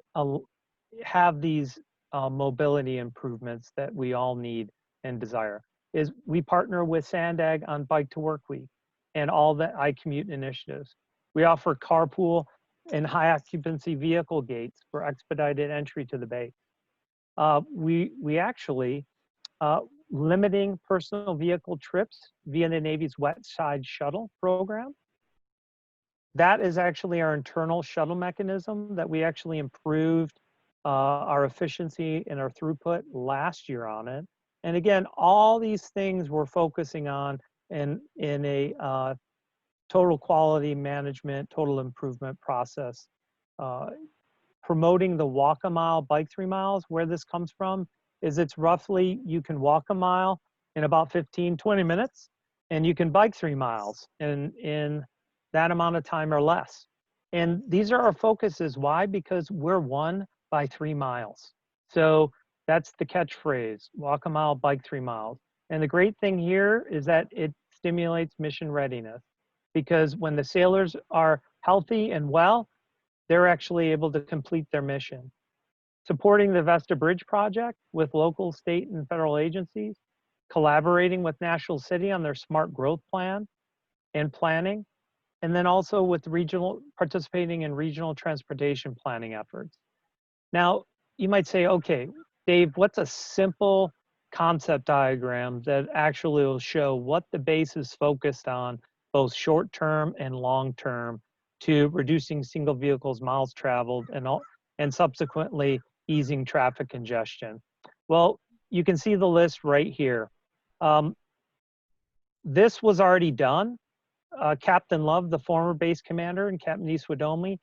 have these mobility improvements that we all need and desire. Is we partner with Sandag on Bike to Work Week and all the iCommute initiatives. We offer carpool and high occupancy vehicle gates for expedited entry to the base. We actually limiting personal vehicle trips via the Navy's Wet Side Shuttle program. That is actually our internal shuttle mechanism that we actually improved our efficiency and our throughput last year on it. And again, all these things we're focusing on in a total quality management, total improvement process. Promoting the walk a mile, bike 3 miles, where this comes from is it's roughly, you can walk a mile in about 15, 20 minutes, and you can bike 3 miles in that amount of time or less. And these are our focuses. Why? Because we're 1 by 3 miles. So that's the catchphrase, walk a mile, bike 3 miles. And the great thing here is that it stimulates mission readiness. because when the sailors are healthy and well, they're actually able to complete their mission. Supporting the Vesta Bridge project with local, state, and federal agencies, collaborating with National City on their smart growth plan and planning, and then also with participating in regional transportation planning efforts. Now, you might say, okay, Dave, what's a simple concept diagram that actually will show what the base is focused on, both short-term and long-term, to reducing single vehicles miles traveled and subsequently easing traffic congestion? Well, you can see the list right here. This was already done. Captain Love, the former base commander, and Captain Iswadomi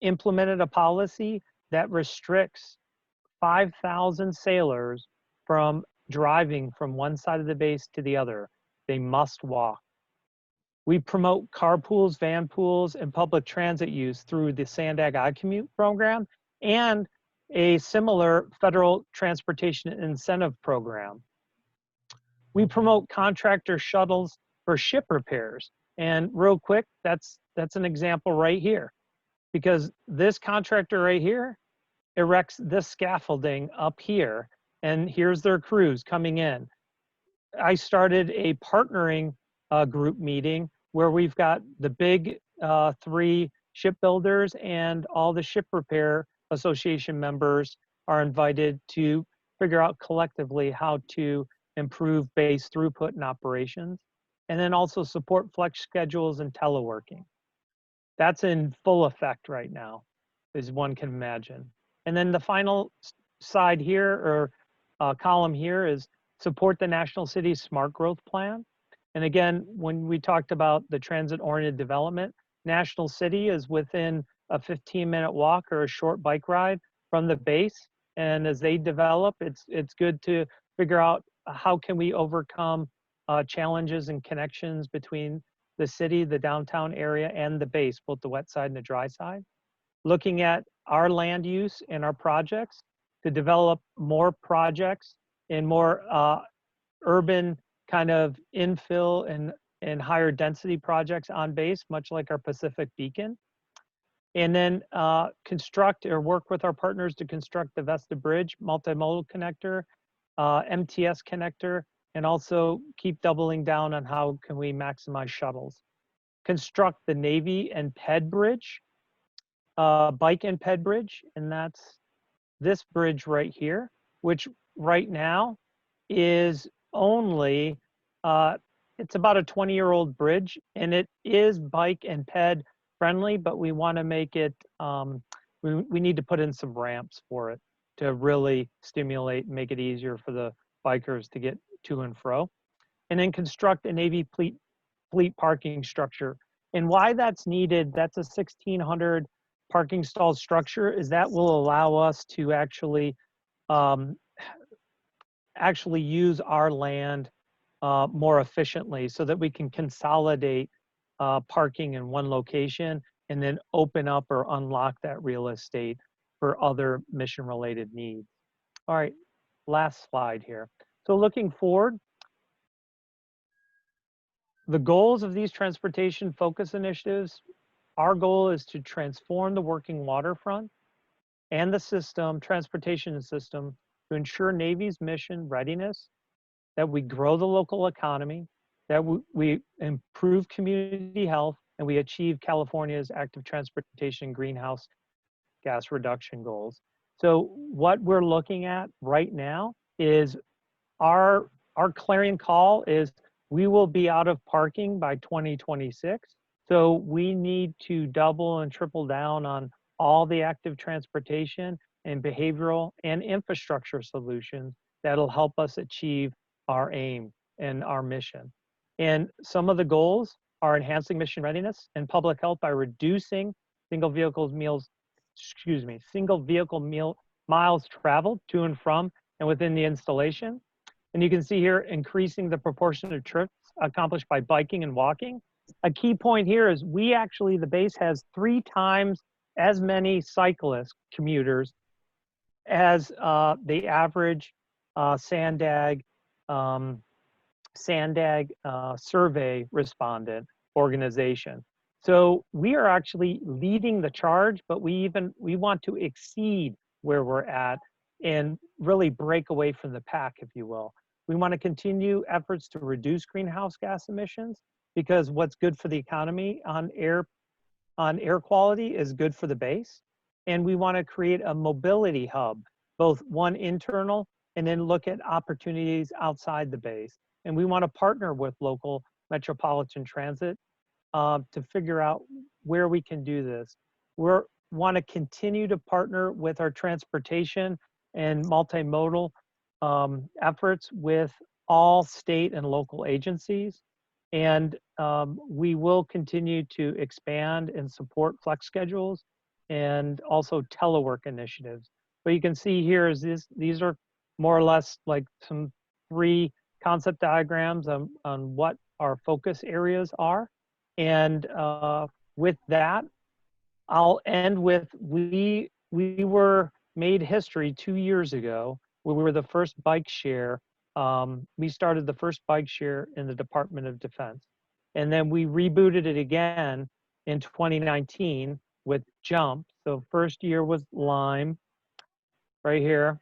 implemented a policy that restricts 5,000 sailors from driving from one side of the base to the other. They must walk. We promote carpools, van pools, and public transit use through the Sandag iCommute program and a similar federal transportation incentive program. We promote contractor shuttles for ship repairs. And real quick, that's an example right here, because this contractor right here erects this scaffolding up here, and here's their crews coming in. I started a partnering group meeting where we've got the big 3 shipbuilders and all the ship repair association members are invited to figure out collectively how to improve base throughput and operations, and then also support flex schedules and teleworking. That's in full effect right now, as one can imagine. And then the final side here, or column here, is support the National City Smart Growth Plan. And again, when we talked about the transit-oriented development, National City is within a 15-minute walk or a short bike ride from the base. And as they develop, it's good to figure out how can we overcome challenges and connections between the city, the downtown area, and the base, both the wet side and the dry side. Looking at our land use and our projects to develop more projects and more urban kind of infill and higher density projects on base, much like our Pacific Beacon. And then construct or work with our partners to construct the Vesta Bridge multimodal connector, MTS connector, and also keep doubling down on how can we maximize shuttles. Construct the Navy and PED Bridge, bike and PED Bridge, and that's this bridge right here, which right now is only, it's about a 20-year-old bridge, and it is bike and PED friendly, but we want to make it, we need to put in some ramps for it to really stimulate and make it easier for the bikers to get to and fro. And then construct a Navy fleet parking structure. And why that's needed, that's a 1,600 parking stall structure, is that will allow us to actually use our land more efficiently so that we can consolidate parking in one location and then open up or unlock that real estate for other mission-related needs. All right, last slide here. So looking forward, the goals of these transportation focus initiatives, our goal is to transform the working waterfront and the system, transportation system, to ensure Navy's mission readiness, that we grow the local economy, that we improve community health, and we achieve California's active transportation greenhouse gas reduction goals. So what we're looking at right now is our clarion call is we will be out of parking by 2026. So we need to double and triple down on all the active transportation and behavioral and infrastructure solutions that'll help us achieve our aim and our mission. And some of the goals are enhancing mission readiness and public health by reducing single vehicle miles traveled to and from and within the installation. And you can see here, increasing the proportion of trips accomplished by biking and walking. A key point here is the base has 3 times as many cyclist commuters as the average Sandag survey respondent. organization. So we are actually leading the charge, but we want to exceed where we're at and really break away from the pack, if you will. We want to continue efforts to reduce greenhouse gas emissions, because what's good for the economy on air quality is good for the base. And we want to create a mobility hub, both one internal and then look at opportunities outside the base. And we want to partner with local metropolitan transit to figure out where we can do this. We want to continue to partner with our transportation and multimodal efforts with all state and local agencies. And we will continue to expand and support flex schedules and also telework initiatives. But you can see here is these are more or less like some 3 concept diagrams on what our focus areas are. And with that, I'll end with we were made history 2 years ago. We were the first bike share. We started the first bike share in the Department of Defense. And then we rebooted it again in 2019 with Jump. So first year was Lime, right here.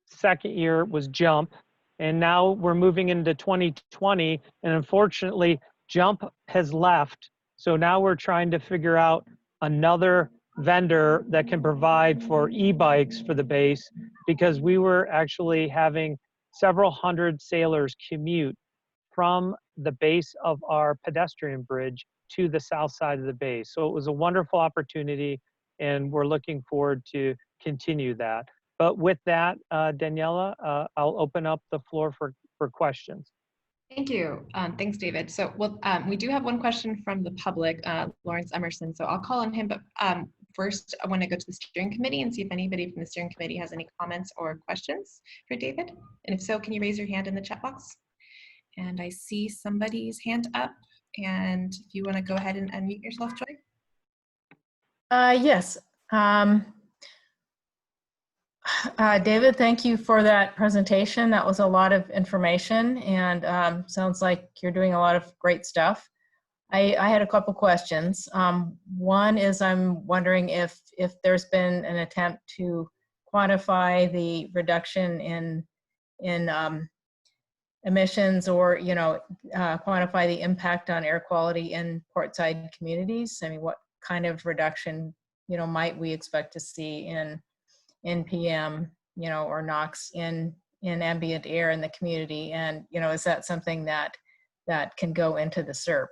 Second year was Jump. And now we're moving into 2020. And unfortunately, Jump has left. So now we're trying to figure out another vendor that can provide for e-bikes for the base, because we were actually having several hundred sailors commute from the base of our pedestrian bridge to the south side of the base. So it was a wonderful opportunity, and we're looking forward to continue that. But with that, Daniela, I'll open up the floor for questions. Thank you. Thanks, David. So we do have one question from the public, Lawrence Emerson. So I'll call on him, but first I want to go to the steering committee and see if anybody from the steering committee has any comments or questions for David. And if so, can you raise your hand in the chat box? And I see somebody's hand up. And if you want to go ahead and unmute yourself, Joy. Yes. David, thank you for that presentation. That was a lot of information, and sounds like you're doing a lot of great stuff. I had a couple questions. One is I'm wondering if there's been an attempt to quantify the reduction in emissions, or quantify the impact on air quality in portside communities. I mean, what kind of reduction might we expect to see in PM, or NOx in ambient air in the community? And, is that something that can go into the SERP?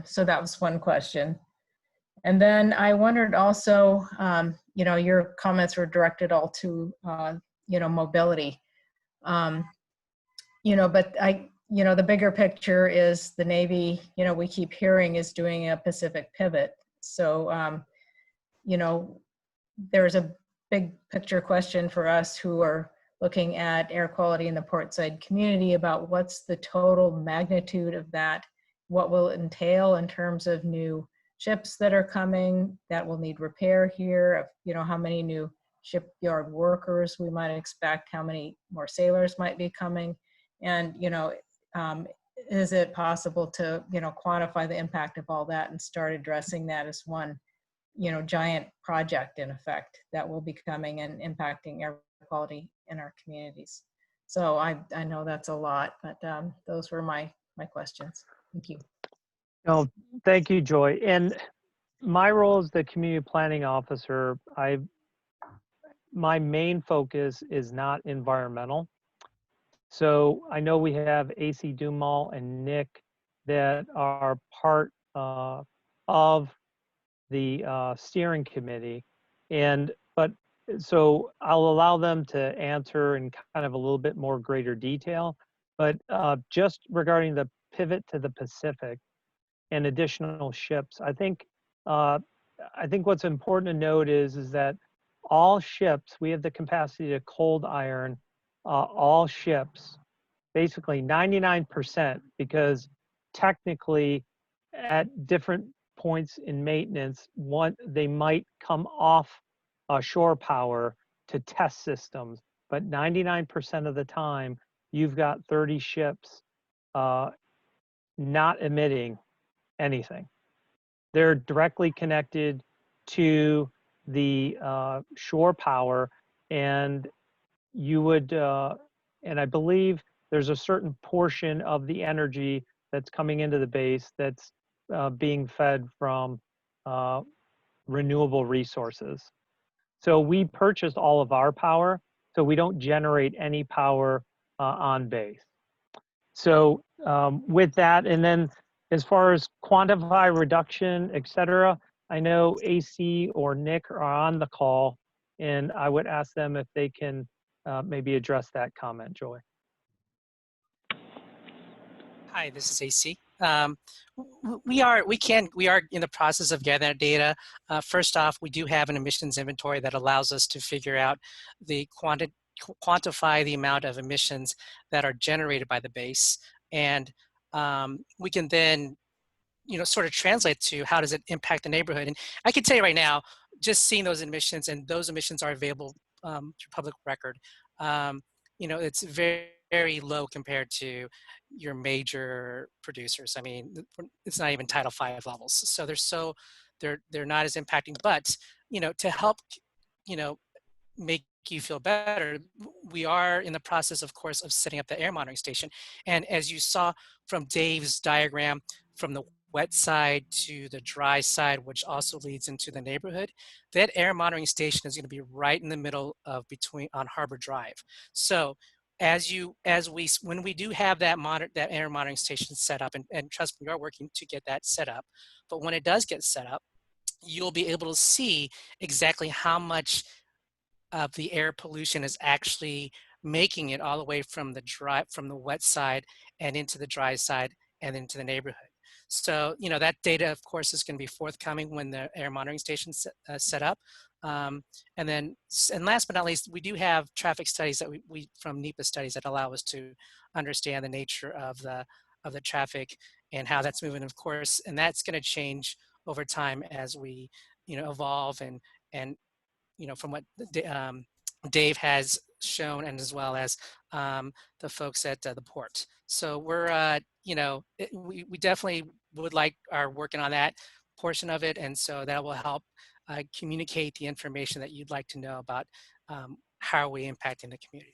So that was one question. And then I wondered also, your comments were directed all to, mobility. But the bigger picture is the Navy, we keep hearing is doing a Pacific pivot. So, there's a big picture question for us who are looking at air quality in the portside community about what's the total magnitude of that, what will it entail in terms of new ships that are coming that will need repair here, how many new shipyard workers we might expect, how many more sailors might be coming, and is it possible to quantify the impact of all that and start addressing that as one giant project in effect that will be coming and impacting air quality in our communities. So I know that's a lot, but those were my questions. Thank you. No, thank you, Joy. And my role as the community planning officer, my main focus is not environmental. So I know we have AC Dumal and Nick that are part of the steering committee, but so I'll allow them to answer in kind of a little bit more greater detail. But just regarding the pivot to the Pacific and additional ships, I think what's important to note is that all ships, we have the capacity to cold iron all ships, basically 99%, because technically at different points in maintenance, they might come off shore power to test systems, but 99% of the time you've got 30 ships not emitting anything. They're directly connected to the shore power, and you would, and I believe there's a certain portion of the energy that's coming into the base that's being fed from renewable resources. So we purchased all of our power, so we don't generate any power on base. So with that, and then as far as quantify reduction, et cetera, I know AC or Nick are on the call, and I would ask them if they can maybe address that comment, Joy. Hi, this is AC. We are in the process of gathering that data. First off, we do have an emissions inventory that allows us to figure out the quantify the amount of emissions that are generated by the base, and we can then sort of translate to how does it impact the neighborhood. And I can tell you right now, just seeing those emissions, and those emissions are available through public record, it's very, very low compared to your major producers. I mean, it's not even Title V levels. So they're not as impacting, but to help make you feel better, we are in the process, of course, of setting up the air monitoring station. And as you saw from Dave's diagram, from the wet side to the dry side, which also leads into the neighborhood, that air monitoring station is going to be right in the middle of on Harbor Drive. So when we do have that air monitoring station set up, and trust me, we are working to get that set up, but when it does get set up, you'll be able to see exactly how much of the air pollution is actually making it all the way from the wet side and into the dry side and into the neighborhood. So, that data, of course, is going to be forthcoming when the air monitoring station set up. And last but not least, we do have traffic studies that we from NEPA studies that allow us to understand the nature of the traffic and how that's moving, of course, and that's going to change over time as we, evolve and from what Dave has shown, and as well as the folks at the port. So we're, we definitely would are working on that portion of it, and so that will help communicate the information that you'd like to know about how are we impacting the community.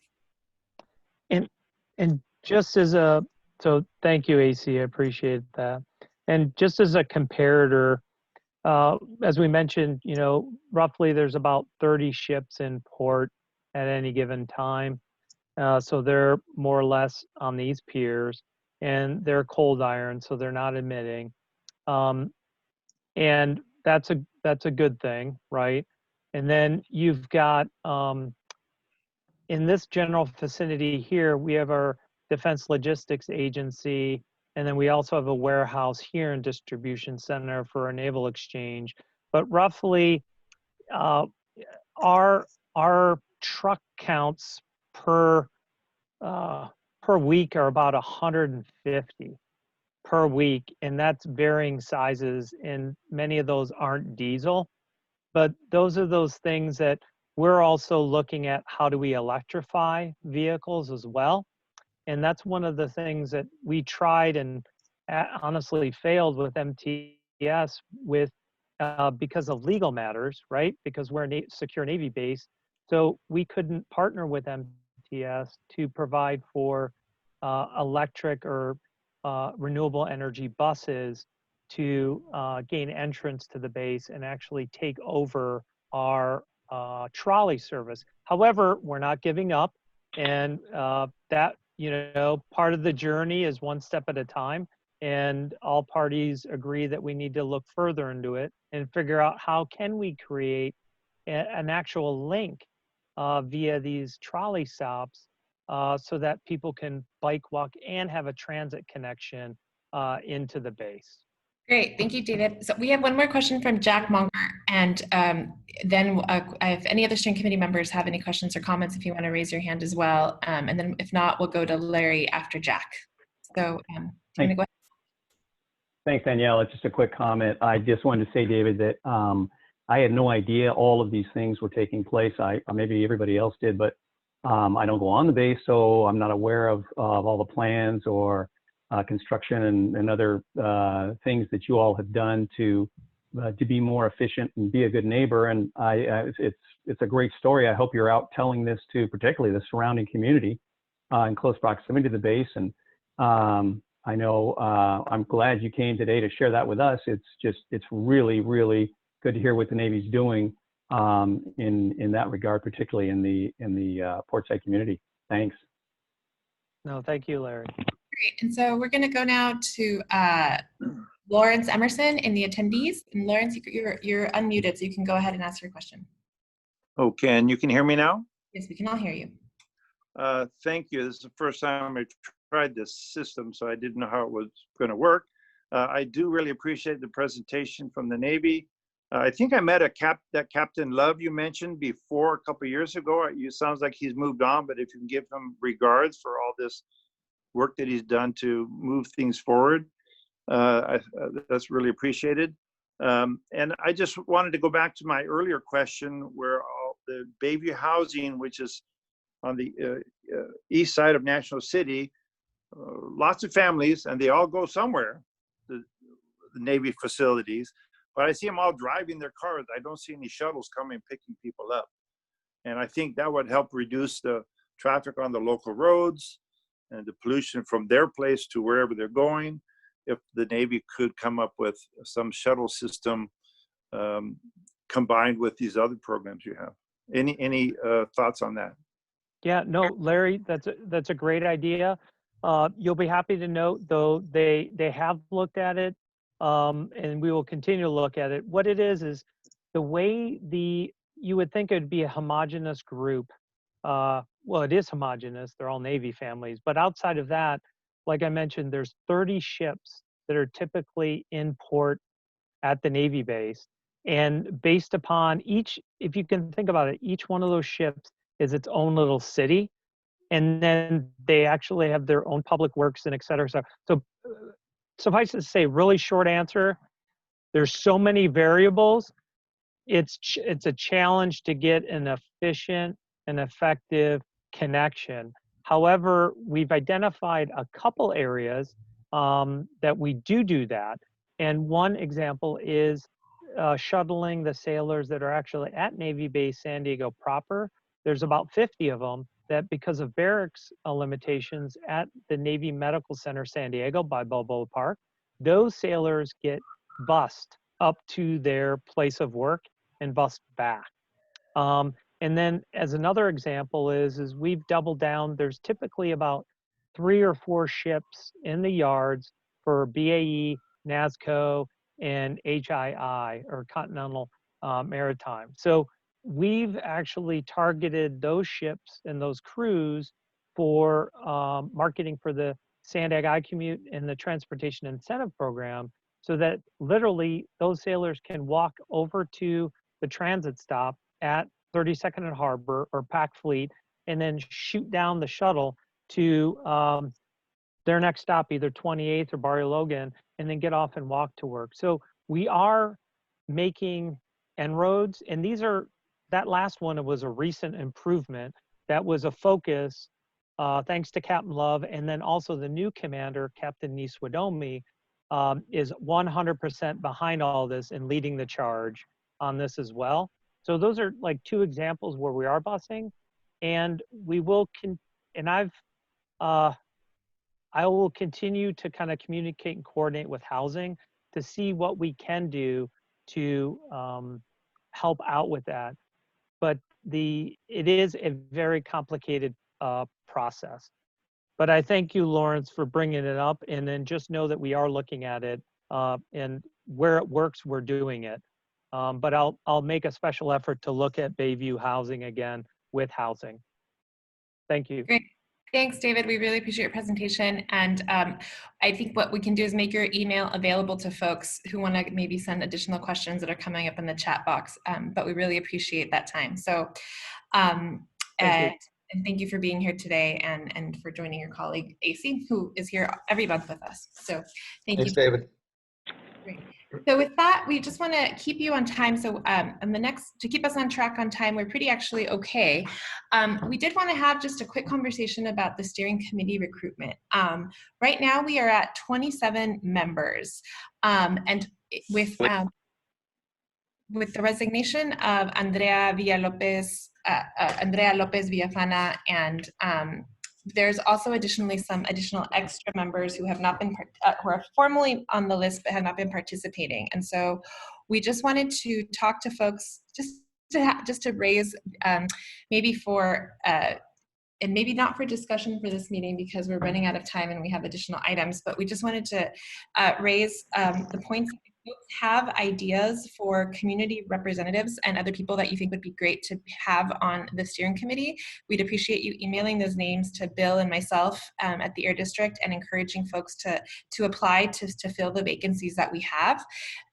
And just as so thank you, AC, I appreciate that. And just as a comparator, as we mentioned, roughly there's about 30 ships in port at any given time. So they're more or less on these piers, and they're cold iron, so they're not emitting. And that's a good thing, right? And then you've got, in this general vicinity here, we have our Defense Logistics Agency, and then we also have a warehouse here in Distribution Center for a naval exchange. But roughly, our truck counts per week are about 150 per week, and that's varying sizes, and many of those aren't diesel. But those are those things that we're also looking at, how do we electrify vehicles as well? And that's one of the things that we tried and honestly failed with MTS with because of legal matters, right? Because we're a secure Navy base. So we couldn't partner with MTS to provide for electric or renewable energy buses to gain entrance to the base and actually take over our trolley service. However, we're not giving up, and that, part of the journey is one step at a time, and all parties agree that we need to look further into it and figure out how can we create an actual link via these trolley stops so that people can bike, walk, and have a transit connection into the base. Great, thank you, David. So we have one more question from Jack Monger, and then if any other steering committee members have any questions or comments, if you want to raise your hand as well, and then if not, we'll go to Larry after Jack. So do you want to go ahead? Thanks, Danielle. It's just a quick comment. I just wanted to say, David, that I had no idea all of these things were taking place. Maybe everybody else did, but I don't go on the base, so I'm not aware of all the plans or construction and other things that you all have done to be more efficient and be a good neighbor. And it's a great story. I hope you're out telling this to particularly the surrounding community in close proximity to the base. And I know I'm glad you came today to share that with us. It's really, really good to hear what the Navy's doing in that regard, particularly in the portside community. Thanks. No, thank you, Larry. Great. And so we're going to go now to Lawrence Emerson in the attendees. And Lawrence, you're unmuted, so you can go ahead and ask your question. Okay, and you can hear me now? Yes, we can all hear you. Thank you. This is the first time I tried this system, so I didn't know how it was going to work. I do really appreciate the presentation from the Navy. I think I met that Captain Love you mentioned before a couple of years ago. It sounds like he's moved on, but if you can give him regards for all this work that he's done to move things forward, that's really appreciated. And I just wanted to go back to my earlier question where the Bayview housing, which is on the east side of National City, lots of families, and they all go somewhere, the Navy facilities, but I see them all driving their cars. I don't see any shuttles coming picking people up. And I think that would help reduce the traffic on the local roads and the pollution from their place to wherever they're going, if the Navy could come up with some shuttle system combined with these other programs you have. Any thoughts on that? Yeah, no, Larry, that's a great idea. You'll be happy to note, though, they have looked at it, and we will continue to look at it. What it is the way you would think it would be a homogeneous group. Well, it is homogeneous. They're all Navy families. But outside of that, like I mentioned, there's 30 ships that are typically in port at the Navy base. And based upon each, if you can think about it, each one of those ships is its own little city. And then they actually have their own public works and et cetera. So suffice to say, really short answer, there's so many variables. It's a challenge to get an efficient and effective connection. However, we've identified a couple areas that we do that. And one example is shuttling the sailors that are actually at Navy Base San Diego proper. There's about 50 of them that, because of barracks limitations at the Navy Medical Center San Diego by Balboa Park, those sailors get bused up to their place of work and bused back. And then as another example is we've doubled down. There's typically about 3 or 4 ships in the yards for BAE, NASCO, and HII, or Continental Maritime. So we've actually targeted those ships and those crews for marketing for the Sandag I-Commute and the Transportation Incentive Program, so that literally those sailors can walk over to the transit stop at 32nd and Harbor or Pac Fleet and then shoot down the shuttle to their next stop, either 28th or Barrio Logan, and then get off and walk to work. So we are making inroads, and that last one was a recent improvement. That was a focus thanks to Captain Love, and then also the new commander, Captain Niswadomi, is 100% behind all this and leading the charge on this as well. So those are like 2 examples where we are busing, and we will I will continue to kind of communicate and coordinate with housing to see what we can do to help out with that. But it is a very complicated process. But I thank you, Lawrence, for bringing it up, and then just know that we are looking at it, and where it works, we're doing it. But I'll make a special effort to look at Bayview housing again with housing. Thank you. Great. Thanks, David. We really appreciate your presentation. And I think what we can do is make your email available to folks who want to maybe send additional questions that are coming up in the chat box. But we really appreciate that time. So, and thank you for being here today and for joining your colleague, AC, who is here every month with us. So thank you. Thanks, David. Great. So with that, we just want to keep you on time. So and the next, to keep us on track on time, we're pretty actually okay. We did want to have just a quick conversation about the steering committee recruitment. Right now we are at 27 members. And with the resignation of Andrea Lopez Villafana, and there's also additionally some additional extra members who have not been who are formally on the list but have not been participating. And so we just wanted to talk to folks just to raise maybe for and maybe not for discussion for this meeting because we're running out of time and we have additional items, but we just wanted to raise the points. If you have ideas for community representatives and other people that you think would be great to have on the steering committee, we'd appreciate you emailing those names to Bill and myself at the Air District and encouraging folks to apply to fill the vacancies that we have.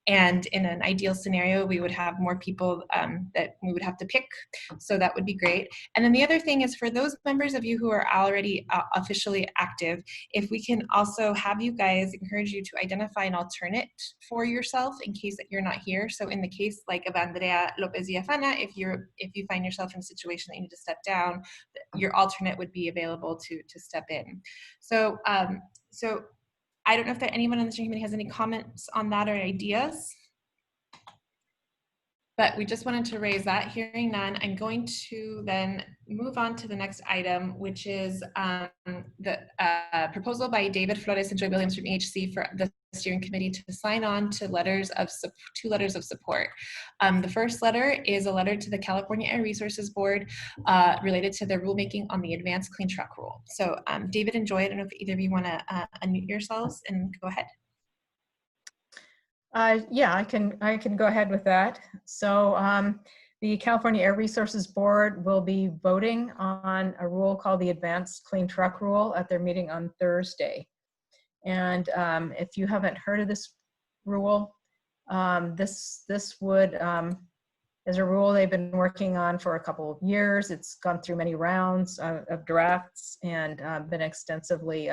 And in an ideal scenario, we would have more people that we would have to pick. So that would be great. And then the other thing is for those members of you who are already officially active, if we can also have you guys encourage you to identify an alternate for yourself in case that you're not here. So in the case like of Andrea Lopez Villafana, if you find yourself in a situation that you need to step down, your alternate would be available to step in. So I don't know if anyone on the steering committee has any comments on that or ideas, but we just wanted to raise that. Hearing none, I'm going to then move on to the next item, which is the proposal by David Flores and Joy Williams from EHC for the steering committee to sign on to two letters of support. The first letter is a letter to the California Air Resources Board related to their rulemaking on the advanced clean truck rule. So David and Joy, I don't know if either of you want to unmute yourselves and go ahead. Yeah, I can go ahead with that. So the California Air Resources Board will be voting on a rule called the Advanced Clean Truck Rule at their meeting on Thursday. And if you haven't heard of this rule, this would is a rule they've been working on for a couple of years. It's gone through many rounds of drafts and been extensively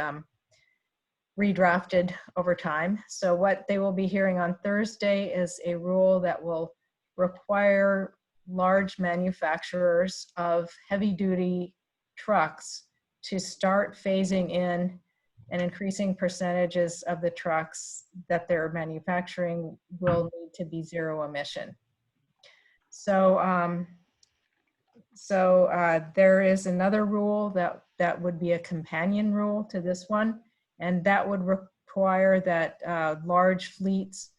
redrafted over time. So what they will be hearing on Thursday is a rule that will require large manufacturers of heavy-duty trucks to start phasing in and increasing percentages of the trucks that they're manufacturing will need to be zero emission. So, there is another rule that would be a companion rule to this one, and that would require that large fleets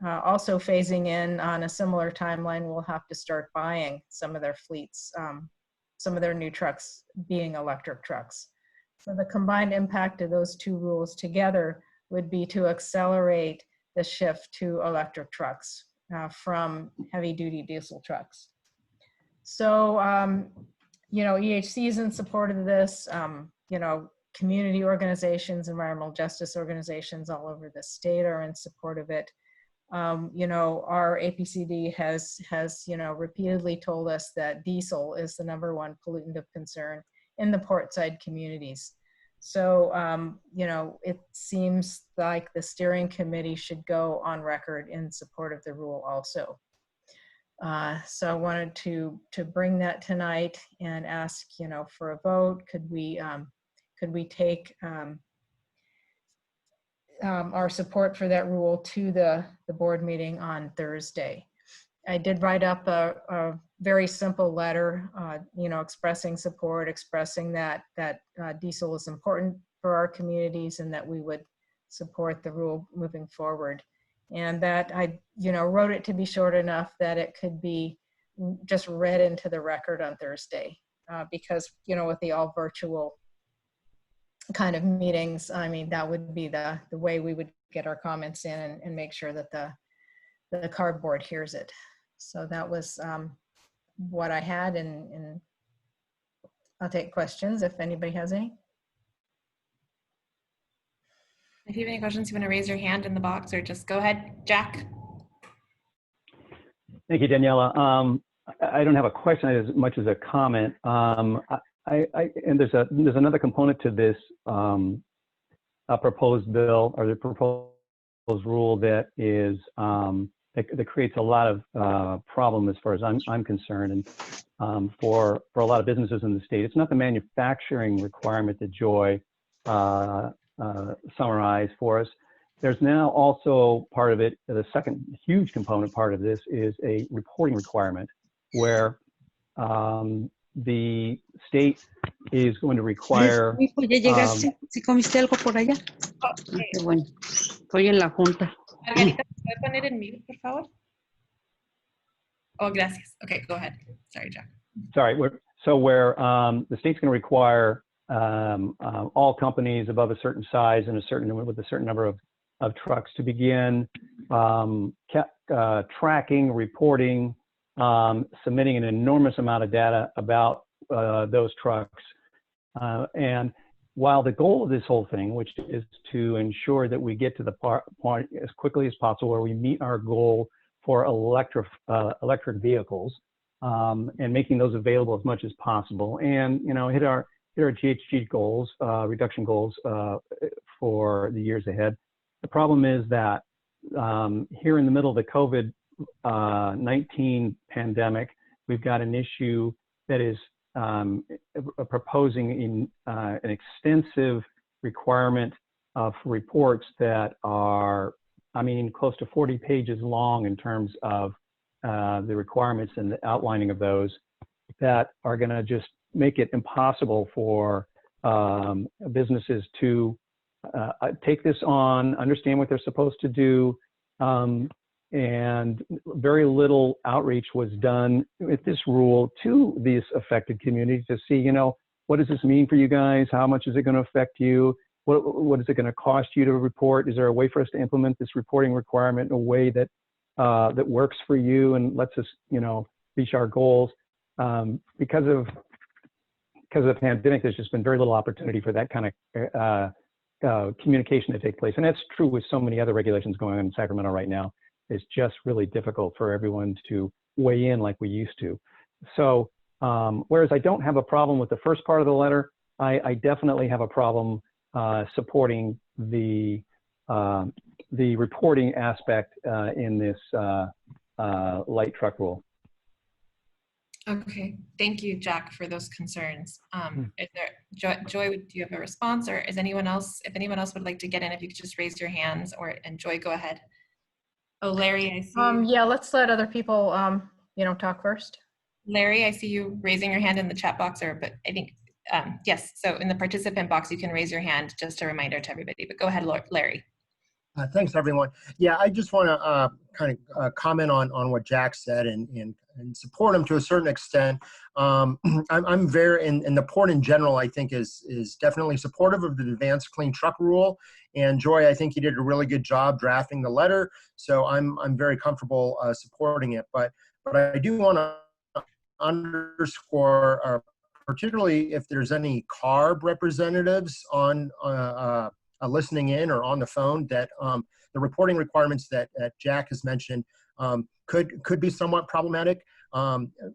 also phasing in on a similar timeline will have to start buying some of their fleets, some of their new trucks being electric trucks. So the combined impact of those two rules together would be to accelerate the shift to electric trucks from heavy-duty diesel trucks. So, EHC is in support of this. Community organizations, environmental justice organizations all over the state are in support of it. Our APCD has repeatedly told us that diesel is the #1 pollutant of concern in the portside communities. So, it seems like the steering committee should go on record in support of the rule also. So I wanted to bring that tonight and ask, for a vote. Could we take our support for that rule to the board meeting on Thursday? I did write up a very simple letter, expressing support, expressing that diesel is important for our communities and that we would support the rule moving forward. And that I, wrote it to be short enough that it could be just read into the record on Thursday, because, with the all virtual kind of meetings, I mean, that would be the way we would get our comments in and make sure that the cardboard hears it. So that was what I had, and I'll take questions if anybody has any. If you have any questions, you want to raise your hand in the box or just go ahead, Jack. Thank you, Daniela. I don't have a question as much as a comment. And there's another component to this proposed bill, or the proposed rule that is that creates a lot of problem as far as I'm concerned, and for a lot of businesses in the state. It's not the manufacturing requirement that Joy summarized for us. There's now also part of it, the second huge component part of this is a reporting requirement where the state is going to require. Hijo, ¿ya llegaste? ¿Sí comiste algo por allá? Qué bueno. Estoy en la junta. Margarita, ¿puede poner en mute, por favor? Oh, gracias. Okay, go ahead. Sorry, Jack. Sorry, where the state's going to require all companies above a certain size and with a certain number of trucks to begin tracking, reporting, submitting an enormous amount of data about those trucks. And while the goal of this whole thing, which is to ensure that we get to the point as quickly as possible where we meet our goal for electric vehicles and making those available as much as possible, and hit our GHG goals, reduction goals for the years ahead. The problem is that here in the middle of the COVID-19 pandemic, we've got an issue that is proposing an extensive requirement for reports that are, close to 40 pages long in terms of the requirements and the outlining of those that are going to just make it impossible for businesses to take this on, understand what they're supposed to do, and very little outreach was done with this rule to these affected communities to see, what does this mean for you guys? How much is it going to affect you? What is it going to cost you to report? Is there a way for us to implement this reporting requirement in a way that that works for you and lets us, reach our goals? Because of the pandemic, there's just been very little opportunity for that kind of communication to take place. And that's true with so many other regulations going on in Sacramento right now. It's just really difficult for everyone to weigh in like we used to. So whereas I don't have a problem with the first part of the letter, I definitely have a problem supporting the reporting aspect in this light truck rule. Okay, thank you, Jack, for those concerns. Is there, Joy, do you have a response, or is anyone else? If anyone else would like to get in, if you could just raise your hands, and Joy, go ahead. Oh, Larry, I see. Yeah, let's let other people, talk first. Larry, I see you raising your hand in the chat box, but I think yes. So in the participant box, you can raise your hand. Just a reminder to everybody. But go ahead, Larry. Thanks, everyone. Yeah, I just want to kind of comment on what Jack said and support him to a certain extent. I'm very, and the port in general, I think, is definitely supportive of the advanced clean truck rule. And Joy, I think you did a really good job drafting the letter, so I'm very comfortable supporting it. But I do want to underscore, particularly if there's any CARB representatives on listening in or on the phone, that the reporting requirements that Jack has mentioned could be somewhat problematic.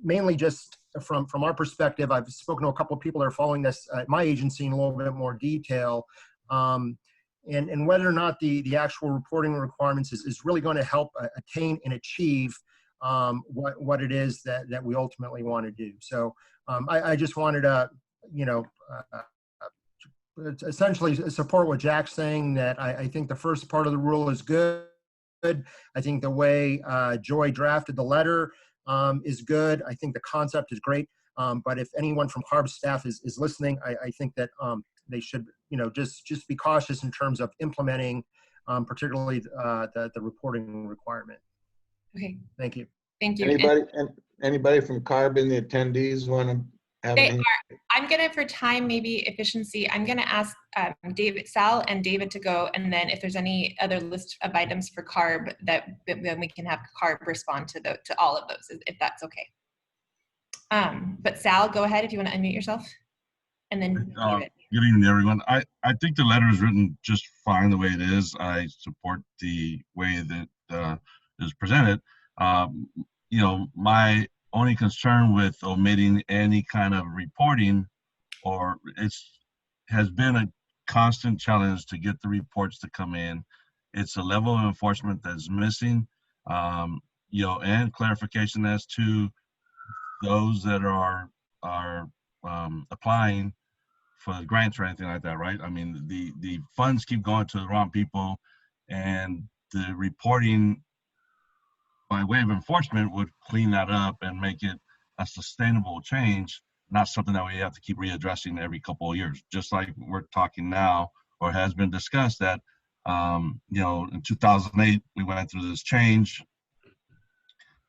Mainly just from our perspective, I've spoken to a couple of people that are following this at my agency in a little bit more detail, and whether or not the actual reporting requirements is really going to help attain and achieve what it is that we ultimately want to do. So I just wanted to, essentially support what Jack's saying, that I think the first part of the rule is good. I think the way Joy drafted the letter is good. I think the concept is great. But if anyone from CARB staff is listening, I think that they should, just be cautious in terms of implementing, particularly the reporting requirement. Okay. Thank you. Thank you. Anybody from CARB in the attendees want to have anything? I'm gonna, for time, maybe efficiency, I'm gonna ask Sal and David to go, and then if there's any other list of items for CARB, then we can have CARB respond to all of those, if that's okay. But Sal, go ahead if you want to unmute yourself, and then David. Good evening, everyone. I think the letter is written just fine the way it is. I support the way that is presented. My only concern with omitting any kind of reporting, has been a constant challenge to get the reports to come in. It's a level of enforcement that's missing, you know, and clarification as to those that are applying for grants or anything like that, right? I mean, the funds keep going to the wrong people, and the reporting by way of enforcement would clean that up and make it a sustainable change, not something that we have to keep readdressing every couple of years. Just like we're talking now, or has been discussed, that you know, in 2008 we went through this change.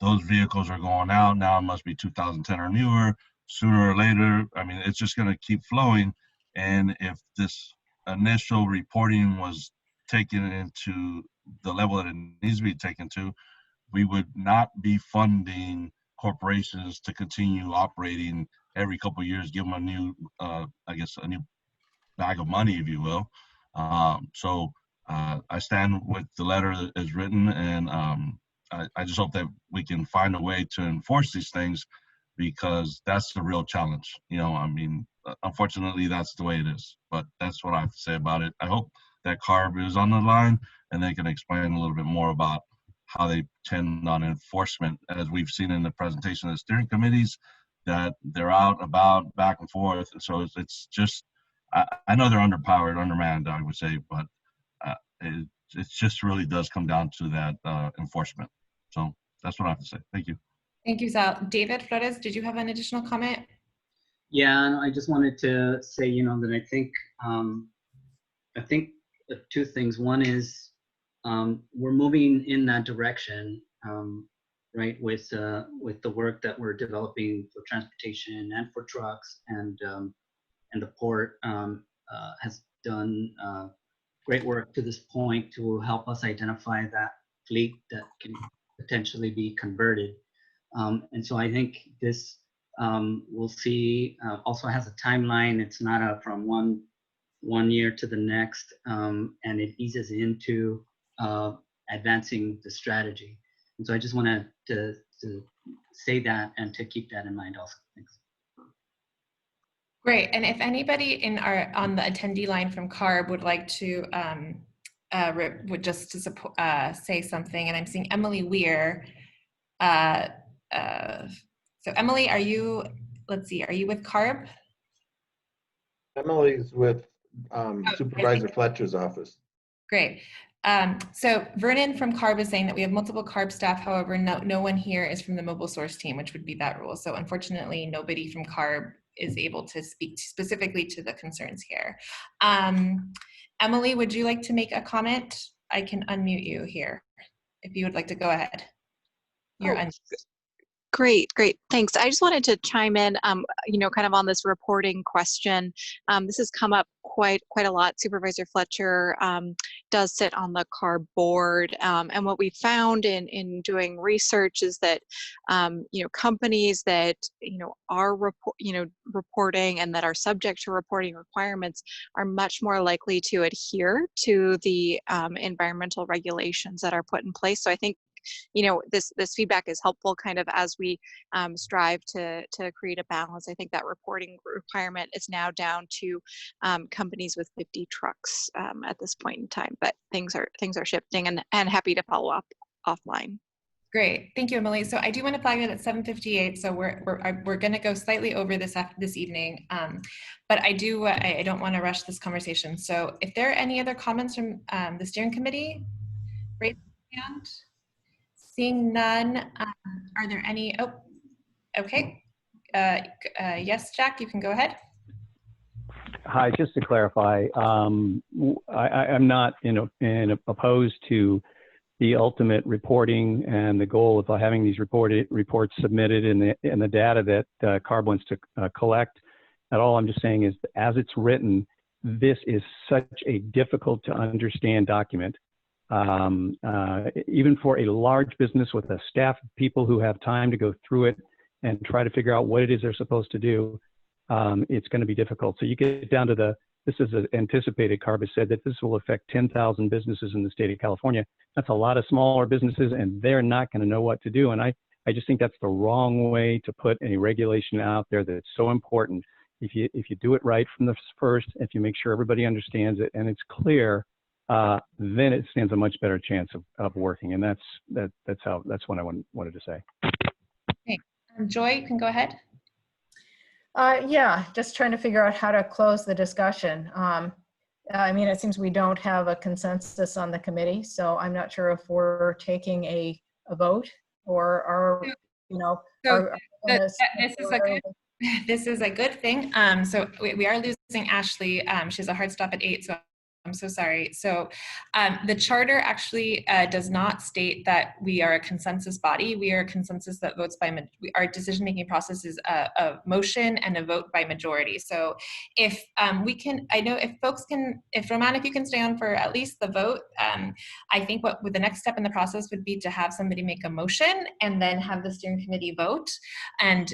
Those vehicles are going out now. It must be 2010 or newer. Sooner or later, I mean, it's just going to keep flowing. And if this initial reporting was taken into the level that it needs to be taken to, we would not be funding corporations to continue operating every couple of years, give them a new, I guess, a new bag of money, if you will. So I stand with the letter that is written, and I just hope that we can find a way to enforce these things, because that's the real challenge. You know, I mean, unfortunately, that's the way it is. But that's what I have to say about it. I hope that CARB is on the line and they can explain a little bit more about how they tend on enforcement, as we've seen in the presentation of the steering committees, that they're out about back and forth. And so it's just, I know they're underpowered, undermanned, I would say, but it just really does come down to that enforcement. So that's what I have to say. Thank you. Thank you, Sal. David Flores, did you have an additional comment? Yeah, and I just wanted to say, you know, that I think two things. One is we're moving in that direction, right, with the work that we're developing for transportation and for trucks, and the port has done great work to this point to help us identify that fleet that can potentially be converted. And so I think this we'll see also has a timeline. It's not from one year to the next, and it eases into advancing the strategy. And so I just wanted to say that and to keep that in mind also. Thanks. Great. And if anybody on the attendee line from CARB would like to just to support, say something, and I'm seeing Emily Weir. So Emily, are you? Let's see. Are you with CARB? Emily's with Supervisor Fletcher's office. Great. So Vernon from CARB is saying that we have multiple CARB staff. However, no one here is from the mobile source team, which would be that rule. So unfortunately, nobody from CARB is able to speak specifically to the concerns here. Emily, would you like to make a comment? I can unmute you here if you would like to go ahead. You're Great, thanks. I just wanted to chime in, you know, kind of on this reporting question. This has come up quite a lot. Supervisor Fletcher does sit on the CARB board, and what we found in doing research is that, you know, companies that, you know, are reporting and that are subject to reporting requirements are much more likely to adhere to the environmental regulations that are put in place. So I think, you know, this feedback is helpful kind of as we strive to create a balance. I think that reporting requirement is now down to companies with 50 trucks at this point in time, but things are shifting, and happy to follow up offline. Great, thank you, Emily. So I do want to flag it at 7:58. So we're going to go slightly over this evening, but I don't want to rush this conversation. So if there are any other comments from the steering committee, raise your hand. Seeing none, are there any? Oh, okay. Yes, Jack, you can go ahead. Hi, just to clarify, I'm not opposed to the ultimate reporting and the goal of having these reports submitted in the data that CARB wants to collect. At all, I'm just saying is, as it's written, this is such a difficult to understand document. Even for a large business with a staff of people who have time to go through it and try to figure out what it is they're supposed to do, it's going to be difficult. So you get down to this is anticipated. CARB has said that this will affect 10,000 businesses in the state of California. That's a lot of smaller businesses, and they're not going to know what to do. And I just think that's the wrong way to put a regulation out there that's so important. If you do it right from the first, if you make sure everybody understands it and it's clear, then it stands a much better chance of working. And that's what I wanted to say. Okay. Joy, you can go ahead. Yeah, just trying to figure out how to close the discussion. I mean, it seems we don't have a consensus on the committee, so I'm not sure if we're taking a vote or are, you know, So this is a good thing. So we are losing Ashley. She has a hard stop at 8, so I'm so sorry. So the charter actually does not state that we are a consensus body. We are a consensus that votes by, our decision-making process is a motion and a vote by majority. So if we can, I know if folks can, if Roman, if you can stay on for at least the vote, I think what the next step in the process would be to have somebody make a motion and then have the steering committee vote. And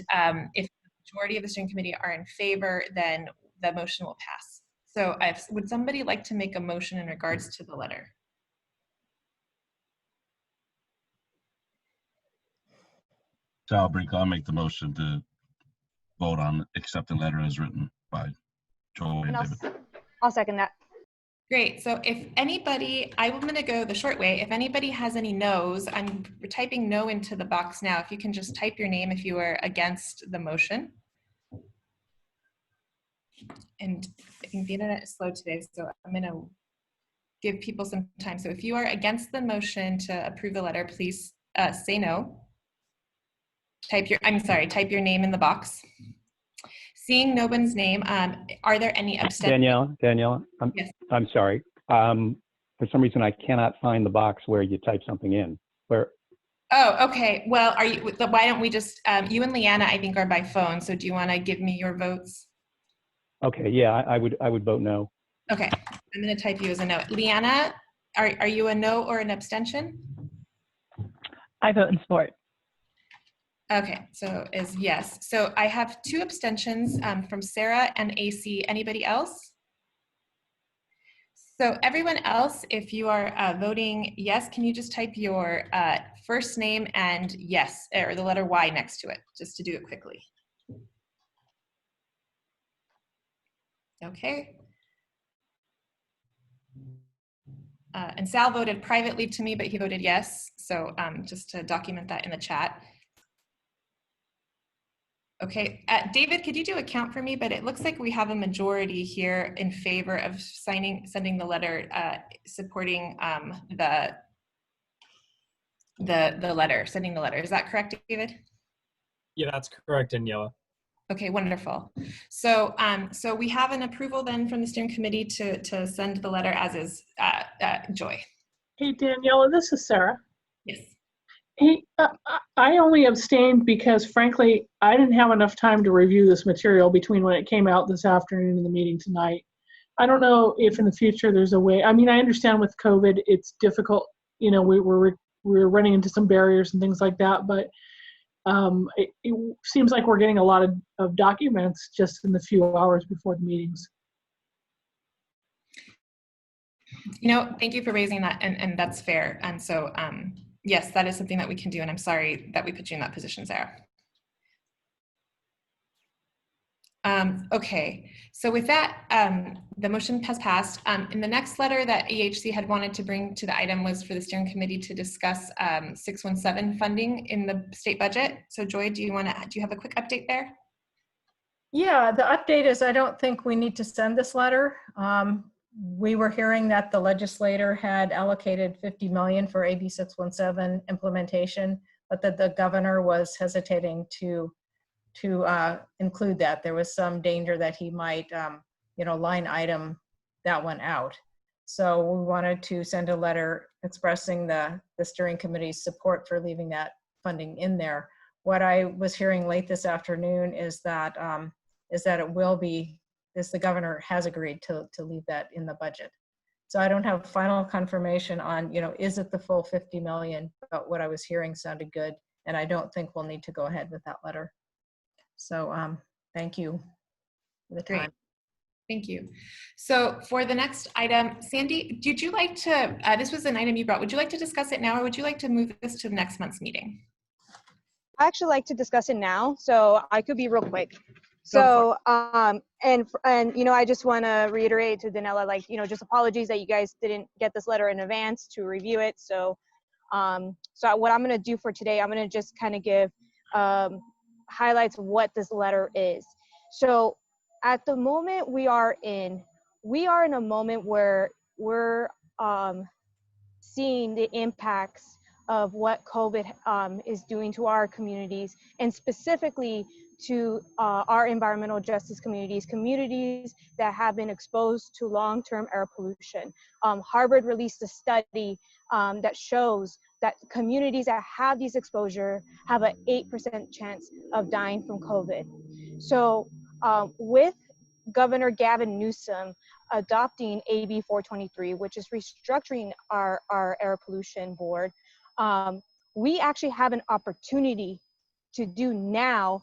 if the majority of the steering committee are in favor, then the motion will pass. So would somebody like to make a motion in regards to the letter? Sal Brink, I'll make the motion to vote on accepting letter as written by Joel and David. I'll second that. Great. So if anybody, I'm going to go the short way. If anybody has any no's, I'm typing no into the box now. If you can just type your name if you are against the motion. And I think the internet is slow today, so I'm going to give people some time. So if you are against the motion to approve the letter, please say no. Type your name in the box. Seeing no one's name, are there any abstentions? Danielle, yes. I'm sorry. For some reason, I cannot find the box where you type something in. Where? Oh, okay. Well, why don't we just, you and Leanna, I think, are by phone. So do you want to give me your votes? Okay, yeah, I would vote no. Okay, I'm going to type you as a no. Leanna, are you a no or an abstention? I vote in support. Okay, so is yes. So I have 2 abstentions from Sarah and AC. Anybody else? So everyone else, if you are voting yes, can you just type your first name and yes, or the letter Y next to it, just to do it quickly. Okay. And Sal voted privately to me, but he voted yes. So just to document that in the chat. Okay, David, could you do a count for me? But it looks like we have a majority here in favor of sending the letter, supporting the letter, sending the letter. Is that correct, David? Yeah, that's correct, Daniela. Okay, wonderful. So, so we have an approval then from the steering committee to send the letter as is. Joy. Hey, Daniela, this is Sarah. Yes. Hey, I only abstained because, frankly, I didn't have enough time to review this material between when it came out this afternoon and the meeting tonight. I don't know if in the future there's a way. I mean, I understand with COVID it's difficult. You know, we're running into some barriers and things like that, but it seems like we're getting a lot of documents just in the few hours before the meetings. You know, thank you for raising that, and that's fair. And so, yes, that is something that we can do, and I'm sorry that we put you in that position, Sarah. Okay, so with that, the motion has passed. In the next letter that EHC had wanted to bring to the item was for the steering committee to discuss 617 funding in the state budget. So Joy, do you have a quick update there? Yeah, the update is I don't think we need to send this letter. We were hearing that the legislator had allocated $50 million for AB617 implementation, but that the governor was hesitating to include that. There was some danger that he might, line item that one out. So we wanted to send a letter expressing the steering committee's support for leaving that funding in there. What I was hearing late this afternoon is that it will be, the governor has agreed to leave that in the budget. So I don't have final confirmation on, is it the full 50 million, but what I was hearing sounded good. And I don't think we'll need to go ahead with that letter. So thank you for the time. Great. Thank you. So for the next item, Sandy, did you like to, this was an item you brought, would you like to discuss it now, or would you like to move this to next month's meeting? I actually like to discuss it now, so I could be real quick. So, and you know, I just want to reiterate to Danella, like, you know, just apologies that you guys didn't get this letter in advance to review it. So, so what I'm going to do for today, I'm going to just kind of give highlights of what this letter is. So, at the moment we are in a moment where we're seeing the impacts of what COVID is doing to our communities, and specifically to our environmental justice communities that have been exposed to long-term air pollution. Harvard released a study that shows that communities that have these exposure have an 8% chance of dying from COVID. So with Governor Gavin Newsom adopting AB 423, which is restructuring our air pollution board, we actually have an opportunity to do now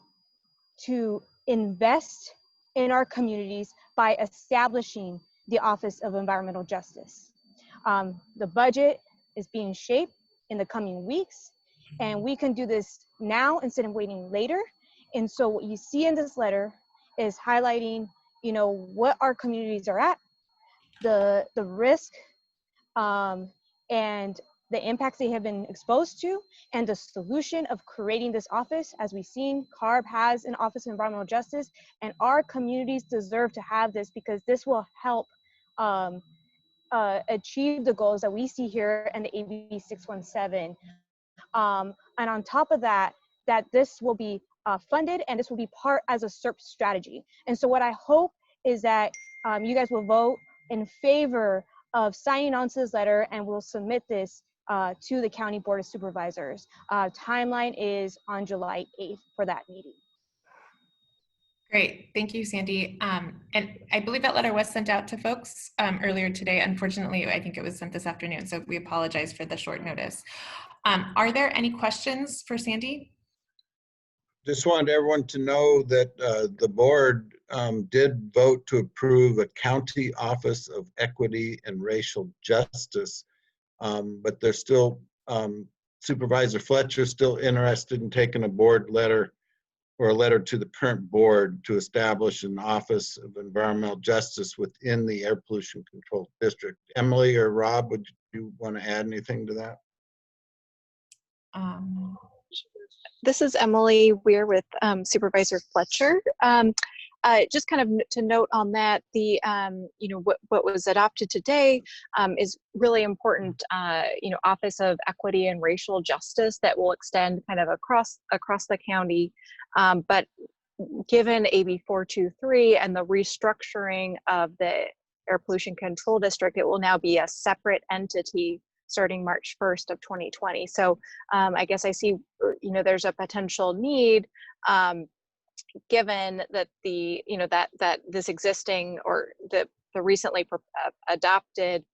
to invest in our communities by establishing the Office of Environmental Justice. The budget is being shaped in the coming weeks, and we can do this now instead of waiting later. And so what you see in this letter is highlighting, you know, what our communities are at, the risk and the impacts they have been exposed to, and the solution of creating this office. As we've seen, CARB has an Office of Environmental Justice, and our communities deserve to have this because this will help achieve the goals that we see here in the AB 617. And on top of that, that this will be funded, and this will be part as a SERP strategy. And so what I hope is that you guys will vote in favor of signing on to this letter, and we'll submit this to the County Board of Supervisors. Timeline is on July 8th for that meeting. Great, thank you, Sandy. And I believe that letter was sent out to folks earlier today. Unfortunately, I think it was sent this afternoon, so we apologize for the short notice. Are there any questions for Sandy? Just wanted everyone to know that the board did vote to approve a county office of equity and racial justice, but there's still, Supervisor Fletcher is still interested in taking a board letter or a letter to the current board to establish an office of environmental justice within the air pollution control district. Emily or Rob, would you want to add anything to that? This is Emily Weir with Supervisor Fletcher. Just kind of to note on that, the you know, what was adopted today is really important. You know, Office of Equity and Racial Justice that will extend kind of across the county. But given AB 423 and the restructuring of the Air Pollution Control District, it will now be a separate entity starting March 1st of 2020. So I guess I see, you know, there's a potential need given that the, you know, that this existing or the recently adopted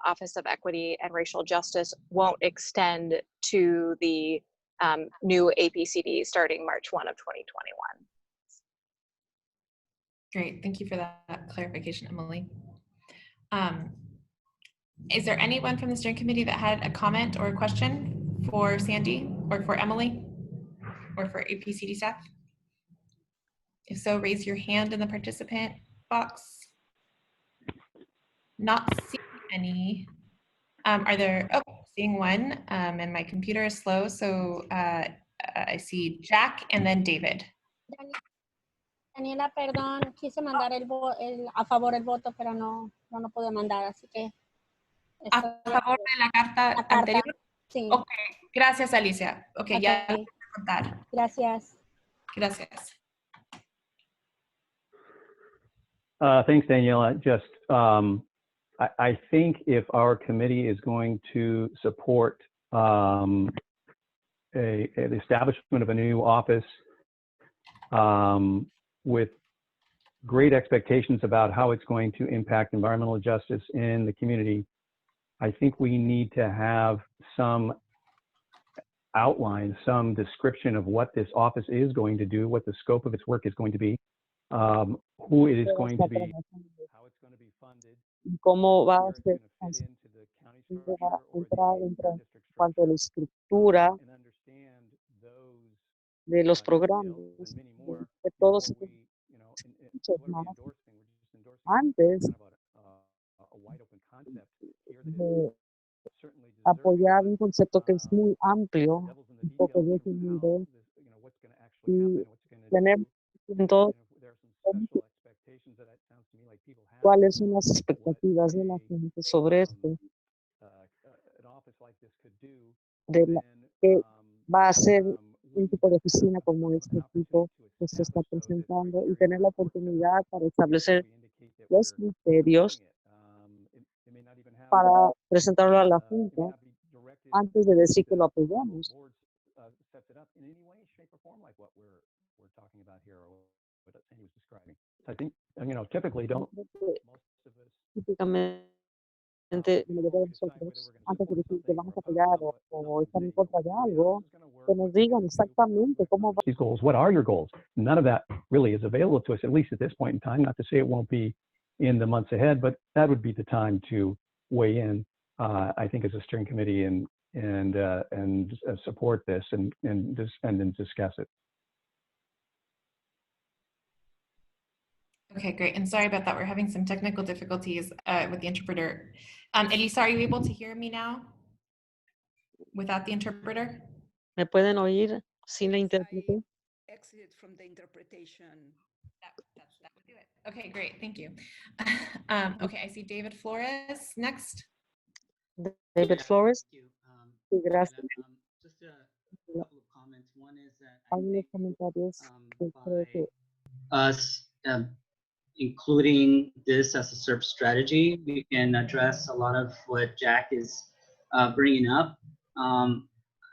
Office of Equity and Racial Justice won't extend to the new APCD starting March 1 of 2021. Great, thank you for that clarification, Emily. Is there anyone from the steering committee that had a comment or a question for Sandy or for Emily or for APCD staff? If so, raise your hand in the participant box. Not seeing any. Are there, oh, seeing one, and my computer is slow, so I see Jack and then David. Daniela, perdón, quise mandar a favor el voto, pero no pude mandar, así que... A favor de la carta anterior. Sí. Ok, gracias, Alicia. Ok, ya voy a contar. Gracias. Gracias. Thanks, Daniela. Just, I think if our committee is going to support the establishment of a new office with great expectations about how it's going to impact environmental justice in the community, I think we need to have some outline, some description of what this office is going to do, what the scope of its work is going to be, who it is going to be, how it's going to be funded, cómo va a ser entrar en cuanto a la estructura de los programas, de todos muchas más antes de apoyar un concepto que es muy amplio, un poco definido, y tener puntos cuáles son las expectativas de la gente sobre esto, de la que va a ser un tipo de oficina como este tipo que se está presentando, y tener la oportunidad para establecer los criterios para presentarlo a la Junta antes de decir que lo apoyamos. I think, typically don't. Típicamente, la mayoría de nosotros, antes de decir que vamos a apoyar o estar en contra de algo, que nos digan exactamente cómo va. These goals, what are your goals? None of that really is available to us, at least at this point in time. Not to say it won't be in the months ahead, but that would be the time to weigh in, I think, as a steering committee and support this and then discuss it. Okay, great. And sorry about that. We're having some technical difficulties with the interpreter. Elisa, are you able to hear me now without the interpreter? ¿Me pueden oír sin la intérprete? Exit from the interpretation. That would do it. Okay, great. Thank you. Okay, I see David Flores next. David Flores. Sí, gracias. Just a couple of comments. One is that Algunos comentarios que creo que us including this as a SERP strategy, we can address a lot of what Jack is bringing up. And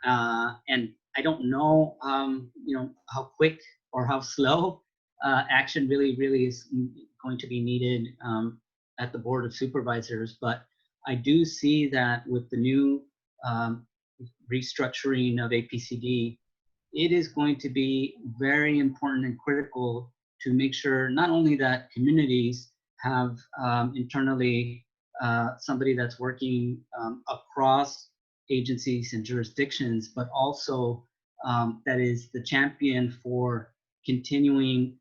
I don't know, how quick or how slow action really is going to be needed at the Board of Supervisors. But I do see that with the new restructuring of APCD, it is going to be very important and critical to make sure not only that communities have internally somebody that's working across agencies and jurisdictions, but also that is the champion for continuing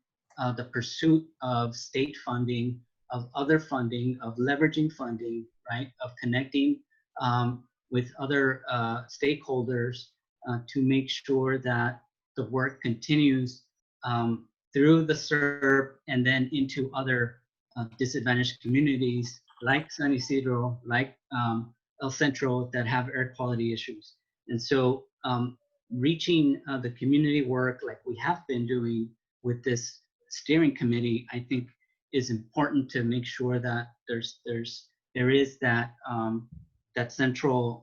the pursuit of state funding, of other funding, of leveraging funding, right, of connecting with other stakeholders to make sure that the work continues through the SERP and then into other disadvantaged communities like San Isidro, like El Centro, that have air quality issues. And so reaching the community work like we have been doing with this steering committee, I think is important to make sure that there is that that central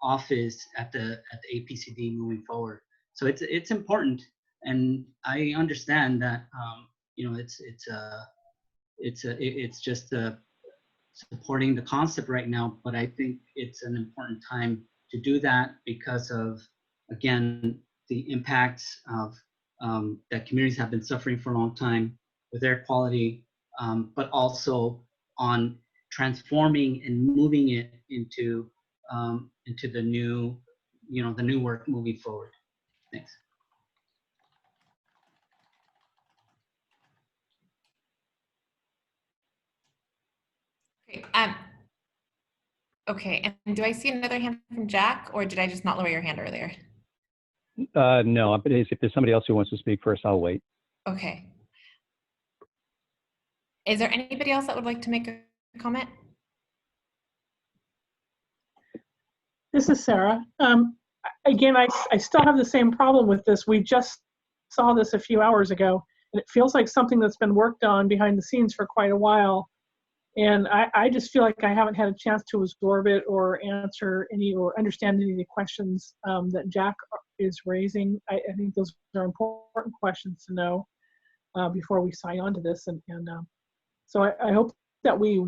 office at the APCD moving forward. So it's important. And I understand that it's just supporting the concept right now, but I think it's an important time to do that because of, again, the impacts of that communities have been suffering for a long time with air quality, but also on transforming and moving it into the new, the new work moving forward. Thanks. Great. Okay, and do I see another hand from Jack, or did I just not lower your hand earlier? No, but if there's somebody else who wants to speak first, I'll wait. Okay. Is there anybody else that would like to make a comment? This is Sarah. Again, I still have the same problem with this. We just saw this a few hours ago, and it feels like something that's been worked on behind the scenes for quite a while. And I just feel like I haven't had a chance to absorb it or answer any or understand any of the questions that Jack is raising. I think those are important questions to know before we sign on to this. And so I hope that we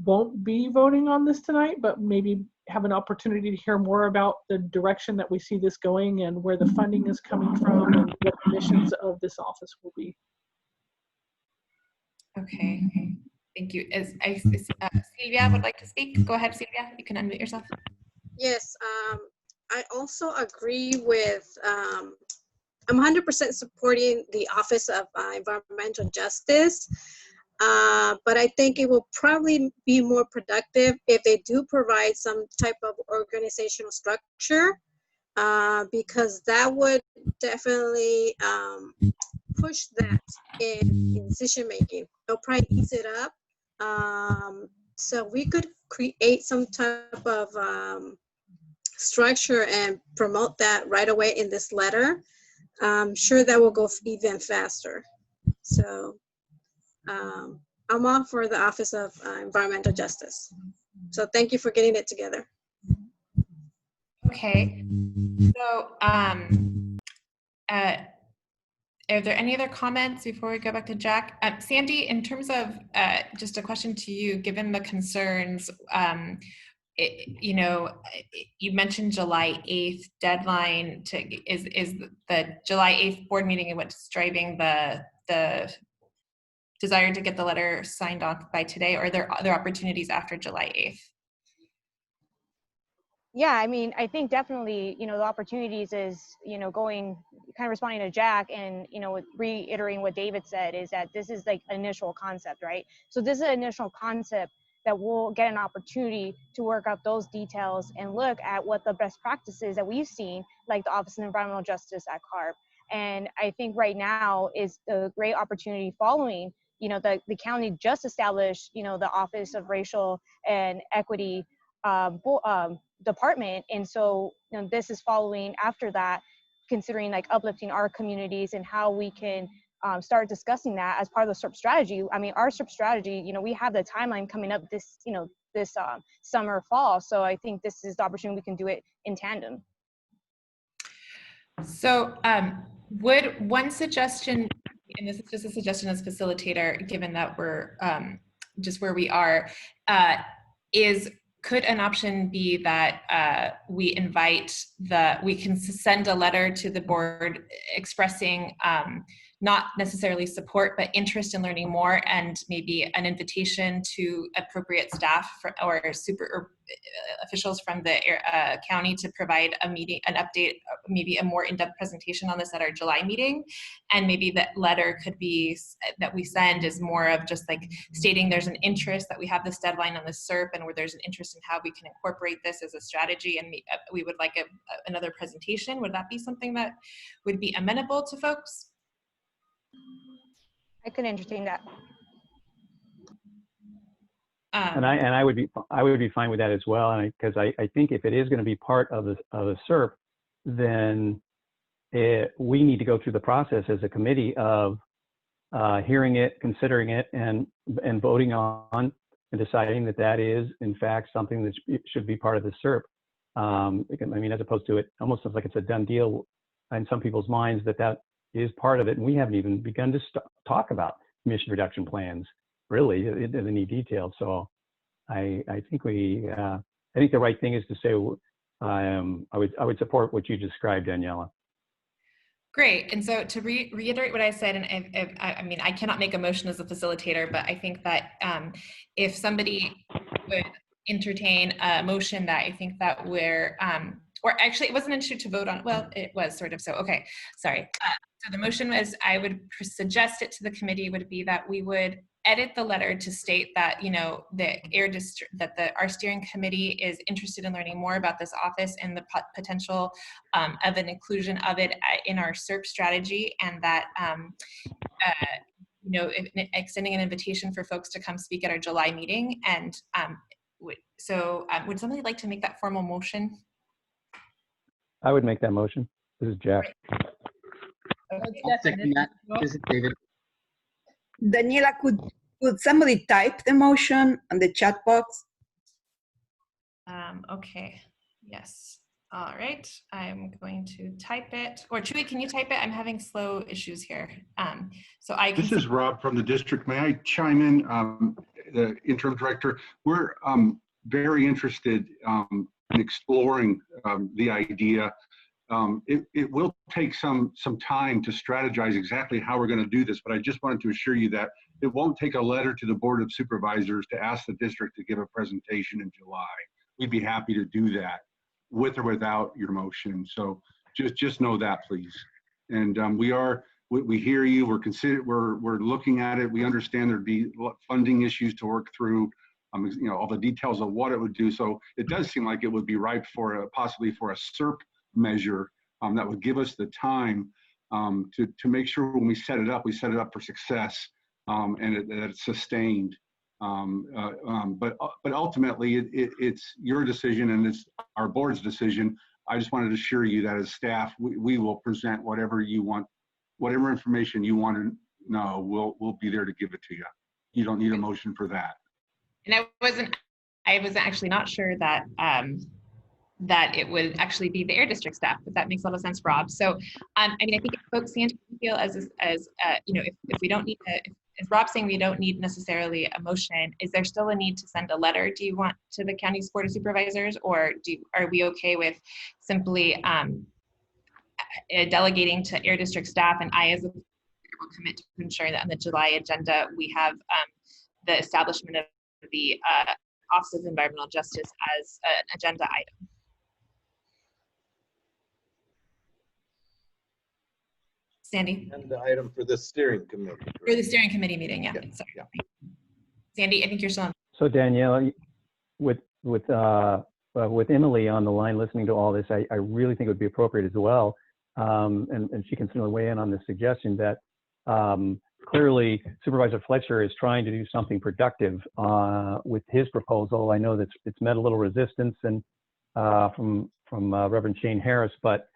won't be voting on this tonight, but maybe have an opportunity to hear more about the direction that we see this going and where the funding is coming from and what the missions of this office will be. Okay. Thank you. Silvia would like to speak. Go ahead, Silvia. You can unmute yourself. Yes, I also agree with I'm 100% supporting the Office of Environmental Justice, but I think it will probably be more productive if they do provide some type of organizational structure, because that would definitely push that in decision making. They'll probably ease it up. So we could create some type of structure and promote that right away in this letter. I'm sure that will go even faster. So I'm all for the Office of Environmental Justice. So thank you for getting it together. Okay. So are there any other comments before we go back to Jack? Sandy, in terms of just a question to you, given the concerns, you know, you mentioned July 8th deadline. Is the July 8th board meeting what's driving the desire to get the letter signed off by today, or are there other opportunities after July 8th? Yeah, I mean, I think definitely, you know, the opportunities is, you know, kind of responding to Jack and, you know, reiterating what David said is that this is like initial concept, right? So this is an initial concept that we'll get an opportunity to work out those details and look at what the best practices that we've seen, like the Office of Environmental Justice at CARB. And I think right now is a great opportunity following, you know, the county just established, you know, the Office of Racial and Equity department. And so, you know, this is following after that, considering like uplifting our communities and how we can start discussing that as part of the SERP strategy. I mean, our SERP strategy, you know, we have the timeline coming up this, you know, this summer, fall. So I think this is the opportunity we can do it in tandem. So would one suggestion, and this is just a suggestion as facilitator, given that we're just where we are, could an option be that we can send a letter to the board expressing not necessarily support, but interest in learning more, and maybe an invitation to appropriate staff or officials from the county to provide an update, maybe a more in-depth presentation on this at our July meeting. And maybe that letter could be, that we send is more of just like stating there's an interest, that we have this deadline on the SERP and where there's an interest in how we can incorporate this as a strategy, and we would like another presentation. Would that be something that would be amenable to folks? I could entertain that. And I would be fine with that as well, and because I think if it is going to be part of the SERP, then we need to go through the process as a committee of hearing it, considering it, and voting on and deciding that that is in fact something that should be part of the SERP. I mean, as opposed to it almost looks like it's a done deal in some people's minds that is part of it, and we haven't even begun to talk about emission reduction plans really in any detail. So I think I think the right thing is to say I would support what you described, Daniela. Great. And so to reiterate what I said, and I mean, I cannot make a motion as a facilitator, but I think that if somebody would entertain a motion that I think that we're, or actually it wasn't an issue to vote on. Well, it was sort of, so, okay, sorry. So the motion was, I would suggest it to the committee would be that we would edit the letter to state that, you know, our steering committee is interested in learning more about this office and the potential of an inclusion of it in our SERP strategy, and that, you know, extending an invitation for folks to come speak at our July meeting. And so would somebody like to make that formal motion? I would make that motion. This is Jack. I'll second that. This is David. Daniela, could somebody type the motion on the chat box? Okay, yes. All right, I'm going to type it. Or Chewy, can you type it? I'm having slow issues here. So I can. This is Rob from the district. May I chime in, the interim director? We're very interested in exploring the idea. It will take some time to strategize exactly how we're going to do this, but I just wanted to assure you that it won't take a letter to the Board of Supervisors to ask the district to give a presentation in July. We'd be happy to do that with or without your motion. So just know that, please. And we hear you. We're looking at it. We understand there'd be funding issues to work through. All the details of what it would do. So it does seem like it would be ripe for possibly for a SERP measure that would give us the time to make sure when we set it up for success and that it's sustained. But ultimately, it's your decision and it's our board's decision. I just wanted to assure you that as staff, we will present whatever you want, whatever information you want to know. We'll be there to give it to you. You don't need a motion for that. And I was actually not sure that that it would actually be the Air District staff, but that makes a lot of sense, Rob. So, I mean, I think if folks feel as if we don't need to, if Rob's saying we don't need necessarily a motion, is there still a need to send a letter, do you want, to the county's board of supervisors, or are we okay with simply delegating to Air District staff, and I as a will commit to ensuring that on the July agenda we have the establishment of the Office of Environmental Justice as an agenda item? Sandy? And the item for the steering committee. For the steering committee meeting, yeah. Sorry. Yeah. Sandy, I think you're still on. So Danielle, with Emily on the line listening to all this, I really think it would be appropriate as well, and she can certainly weigh in on this suggestion that clearly Supervisor Fletcher is trying to do something productive with his proposal. I know that it's met a little resistance and from Reverend Shane Harris, but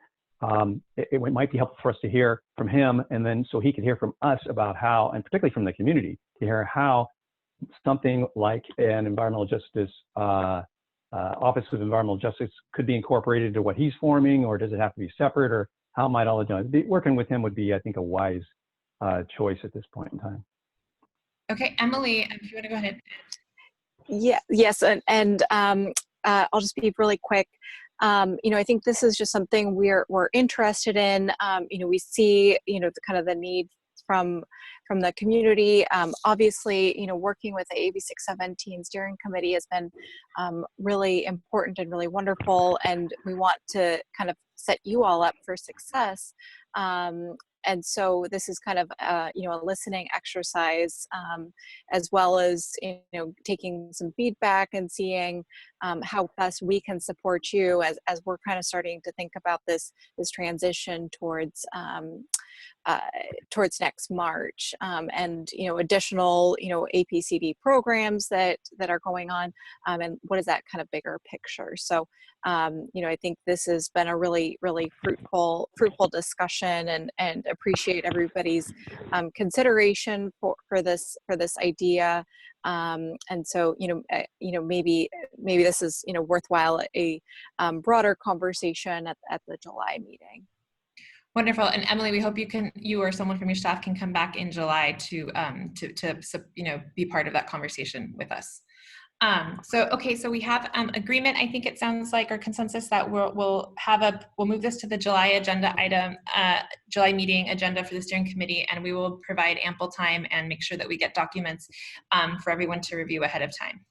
it might be helpful for us to hear from him, and then so he could hear from us about how, and particularly from the community, to hear how something like an environmental justice, Office of Environmental Justice could be incorporated into what he's forming, or does it have to be separate, or how might all it do? Working with him would be, I think, a wise choice at this point in time. Okay, Emily, if you want to go ahead. Yeah, yes, and I'll just be really quick. I think this is just something we're interested in. We see, the kind of the need from the community. Obviously, working with the AB617 steering committee has been really important and really wonderful, and we want to kind of set you all up for success. And so this is kind of, a listening exercise, as well as, taking some feedback and seeing how best we can support you as we're kind of starting to think about this transition towards next March, and additional APCD programs that are going on, and what is that kind of bigger picture. So I think this has been a really fruitful discussion, and appreciate everybody's consideration for this idea. And so maybe this is worthwhile a broader conversation at the July meeting. Wonderful. And Emily, we hope you or someone from your staff can come back in July to be part of that conversation with us. So we have agreement, I think it sounds like, or consensus that we'll move this to the July agenda item, July meeting agenda for the steering committee, and we will provide ample time and make sure that we get documents for everyone to review ahead of time.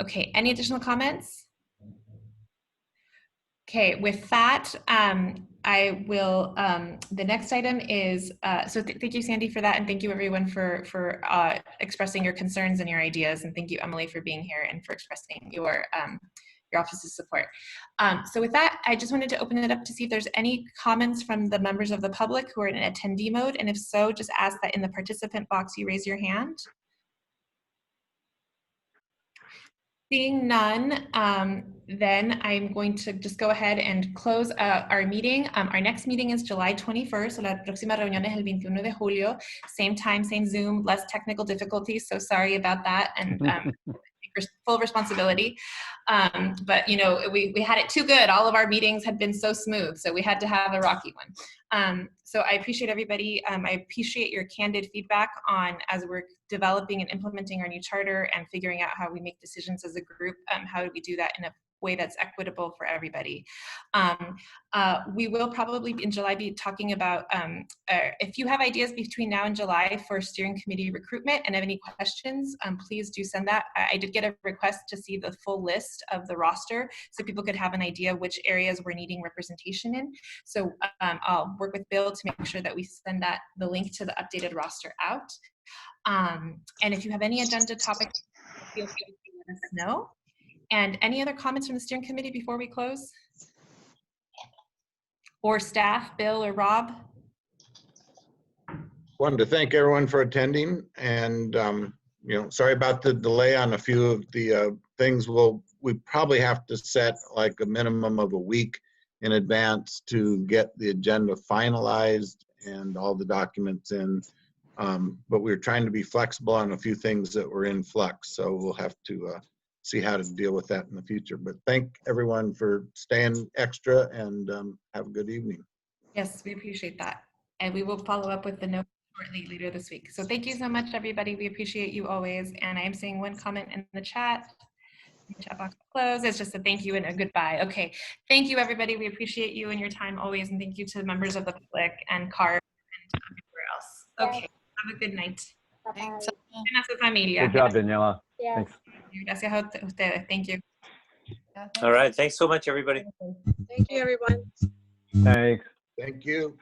Okay, any additional comments? Okay, with that, I will, the next item is, thank you, Sandy, for that, and thank you everyone for expressing your concerns and your ideas, and thank you, Emily, for being here and for expressing your office's support. So with that, I just wanted to open it up to see if there's any comments from the members of the public who are in attendee mode, and if so, just ask that in the participant box you raise your hand. Seeing none, then I'm going to just go ahead and close our meeting. Our next meeting is July 21st. La próxima reunión es el 21 de julio. Same time, same Zoom, less technical difficulties. So sorry about that, and full responsibility. But we had it too good. All of our meetings had been so smooth, so we had to have a rocky one. So I appreciate everybody. I appreciate your candid feedback on, as we're developing and implementing our new charter and figuring out how we make decisions as a group, how do we do that in a way that's equitable for everybody. We will probably in July be talking about, if you have ideas between now and July for steering committee recruitment and have any questions, please do send that. I did get a request to see the full list of the roster so people could have an idea which areas we're needing representation in. So I'll work with Bill to make sure that we send the link to the updated roster out. And if you have any agenda topics, feel free to let us know. And any other comments from the steering committee before we close? Or staff, Bill or Rob? Wanted to thank everyone for attending, and sorry about the delay on a few of the things. We probably have to set like a minimum of a week in advance to get the agenda finalized and all the documents in. But we're trying to be flexible on a few things that were in flux, so we'll have to see how to deal with that in the future. But thank everyone for staying extra, and have a good evening. Yes, we appreciate that. And we will follow up with the note shortly later this week. So thank you so much, everybody. We appreciate you always. And I am seeing one comment in the chat. The chat box closed. It's just a thank you and a goodbye. Okay. Thank you, everybody. We appreciate you and your time always. And thank you to the members of the public and CARB and everywhere else. Okay. Have a good night. Thanks. Buenas a familia. Good job, Daniela. Yeah. Thanks. Gracias a ustedes. Thank you. All right. Thanks so much, everybody. Thank you, everyone. Thanks. Thank you.